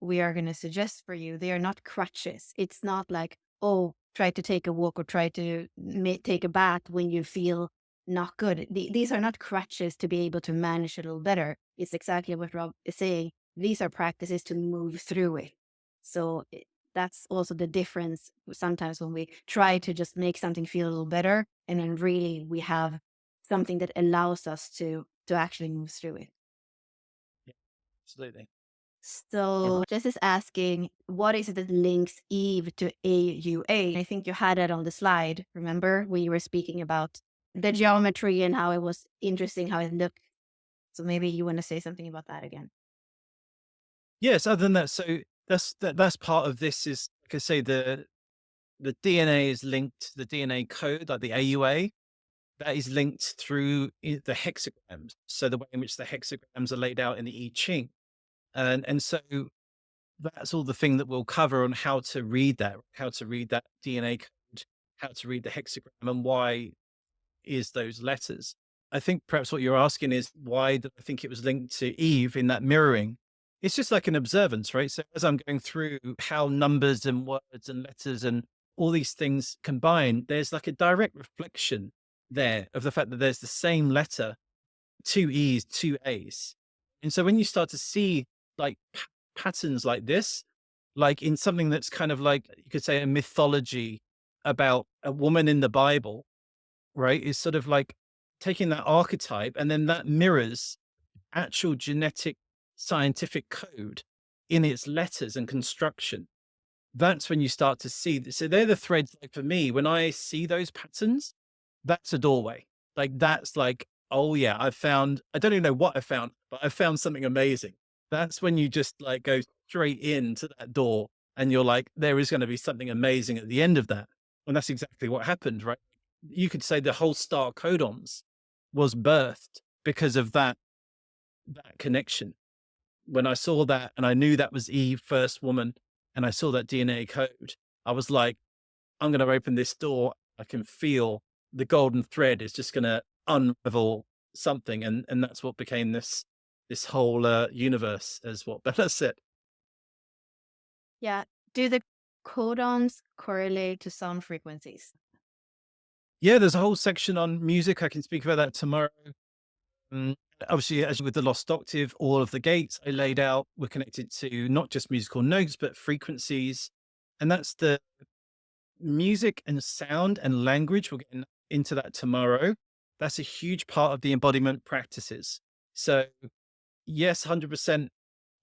we are going to suggest for you, they are not crutches. It's not like, oh, try to take a walk or try to take a bath when you feel not good. These are not crutches to be able to manage a little better. It's exactly what Rob is saying. These are practices to move through it. So that's also the difference sometimes when we try to just make something feel a little better, and then really we have something that allows us to actually move through it. Yeah, absolutely. So Jess is asking, what is it that links Eve to AUA? I think you had it on the slide. Remember, we were speaking about the geometry and how it was interesting, how it looked. So maybe you want to say something about that again. Yes, other than that, so that's part of this, is like I say, the DNA is linked to the DNA code, like the AUA, that is linked through the hexagrams. So the way in which the hexagrams are laid out in the I Ching. And so that's all the thing that we'll cover on how to read that DNA code, how to read the hexagram, and why is those letters. I think perhaps what you're asking is, why did I think it was linked to Eve in that mirroring? It's just like an observance, right? So as I'm going through how numbers and words and letters and all these things combine, there's like a direct reflection there of the fact that there's the same letter, two E's, two A's. And so when you start to see like patterns like this, like in something that's kind of like you could say a mythology about a woman in the Bible, right? Is sort of like taking that archetype and then that mirrors actual genetic scientific code in its letters and construction. That's when you start to see. So they're the threads. Like for me, when I see those patterns, that's a doorway. Like that's like, oh yeah, I found. I don't even know what I found, but I found something amazing. That's when you just like go straight into that door, and you're like, there is going to be something amazing at the end of that, and that's exactly what happened, right? You could say the whole Star Codons was birthed because of that connection. When I saw that and I knew that was Eve, first woman, and I saw that DNA code, I was like, I'm going to open this door. I can feel the golden thread is just going to unravel something. And that's what became this whole universe, as what Bella said. Yeah. Do the codons correlate to sound frequencies? Yeah, there's a whole section on music. I can speak about that tomorrow. Mm, Obviously, as with the lost octave, all of the gates I laid out were connected to not just musical notes, but frequencies. And that's the music and sound and language. We'll get into that tomorrow. That's a huge part of the embodiment practices. So, yes, 100%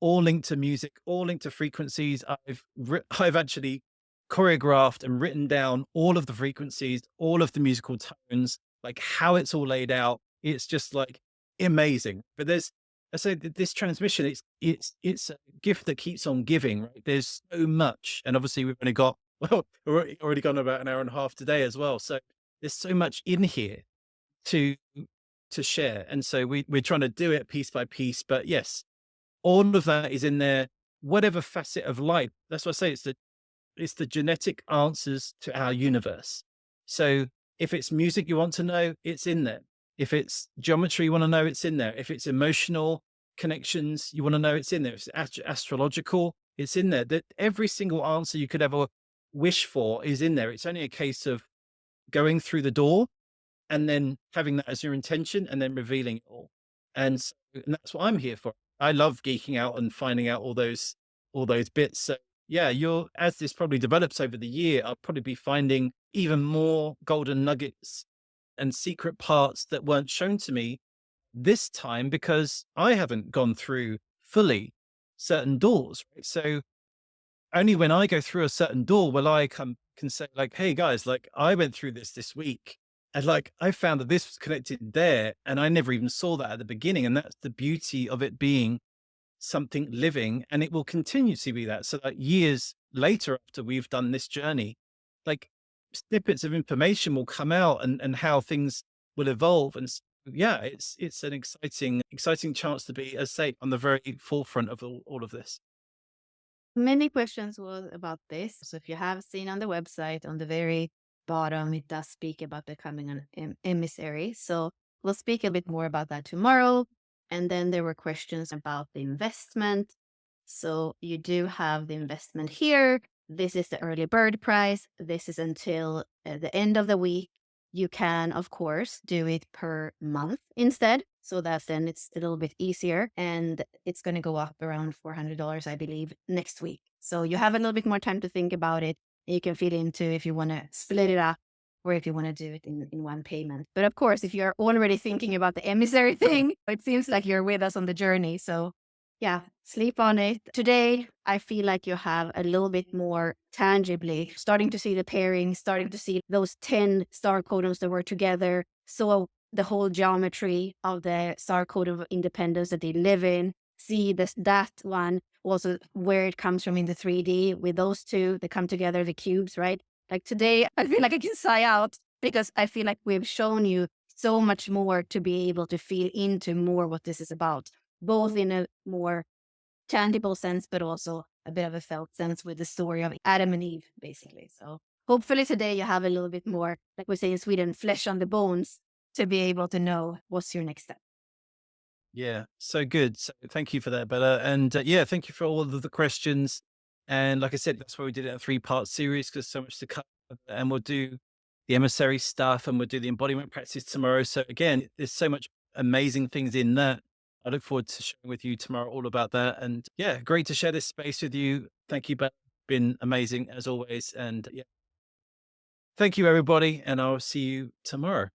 all linked to music, all linked to frequencies. I've actually choreographed and written down all of the frequencies, all of the musical tones, like how it's all laid out. It's just like amazing. But there's, I say that this transmission, it's a gift that keeps on giving. Right? There's so much, and obviously we've only got we're already gone about an hour and a half today as well. So there's so much in here to to share, and so we're trying to do it piece by piece. But yes, all of that is in there, whatever facet of life. That's what I say. It's the genetic answers to our universe. So if it's music you want to know, it's in there. If it's geometry you want to know, it's in there. If it's emotional connections you want to know, it's in there. If it's astrological, it's in there. That every single answer you could ever wish for is in there. It's only a case of going through the door and then having that as your intention and then revealing it all. And that's what I'm here for. I love geeking out and finding out all those bits. So yeah, you're as this probably develops over the year, I'll probably be finding even more golden nuggets and secret parts that weren't shown to me this time because I haven't gone through fully certain doors. Right? So only when I go through a certain door will I can say like, "Hey guys, like I went through this week, and like I found that this was connected there, and I never even saw that at the beginning." And that's the beauty of it being something living, and it will continue to be that. So that years later, after we've done this journey, like snippets of information will come out, and how things will evolve. Yeah, it's an exciting chance to be, as I say, on the very forefront of all of this. Many questions was about this. So if you have seen on the website, on the very bottom, it does speak about becoming an emissary. So we'll speak a bit more about that tomorrow. And then there were questions about the investment. So you do have the investment here. This is the early bird price. This is until the end of the week. You can, of course, do it per month instead. So that then it's a little bit easier. And it's going to go up around $400, I believe, next week. So you have a little bit more time to think about it. You can fit into if you want to split it up or if you want to do it in one payment. But of course, if you're already thinking about the emissary thing, it seems like you're with us on the journey. So yeah, sleep on it. Today, I feel like you have a little bit more tangibly starting to see the pairing, starting to see those 10 star codons that were together. So the whole geometry of the star code of independence that they live in. See this that one also where it comes from in the 3D with those two that come together, the cubes, right? Like today, I feel like I can sigh out because I feel like we've shown you so much more to be able to feel into more what this is about, both in a more tangible sense, but also a bit of a felt sense with the story of Adam and Eve, basically. So hopefully today you have a little bit more, like we say in Sweden, flesh on the bones to be able to know what's your next step. Yeah, so good. So thank you for that, Bella. And yeah, thank you for all of the questions. And like I said, that's why we did it in a three-part series because so much to cover. And we'll do the emissary stuff and we'll do the embodiment practice tomorrow. So again, there's so much amazing things in that. I look forward to sharing with you tomorrow all about that. And yeah, great to share this space with you. Thank you, Ben. Been amazing as always. And yeah, thank you, everybody. And I'll see you tomorrow.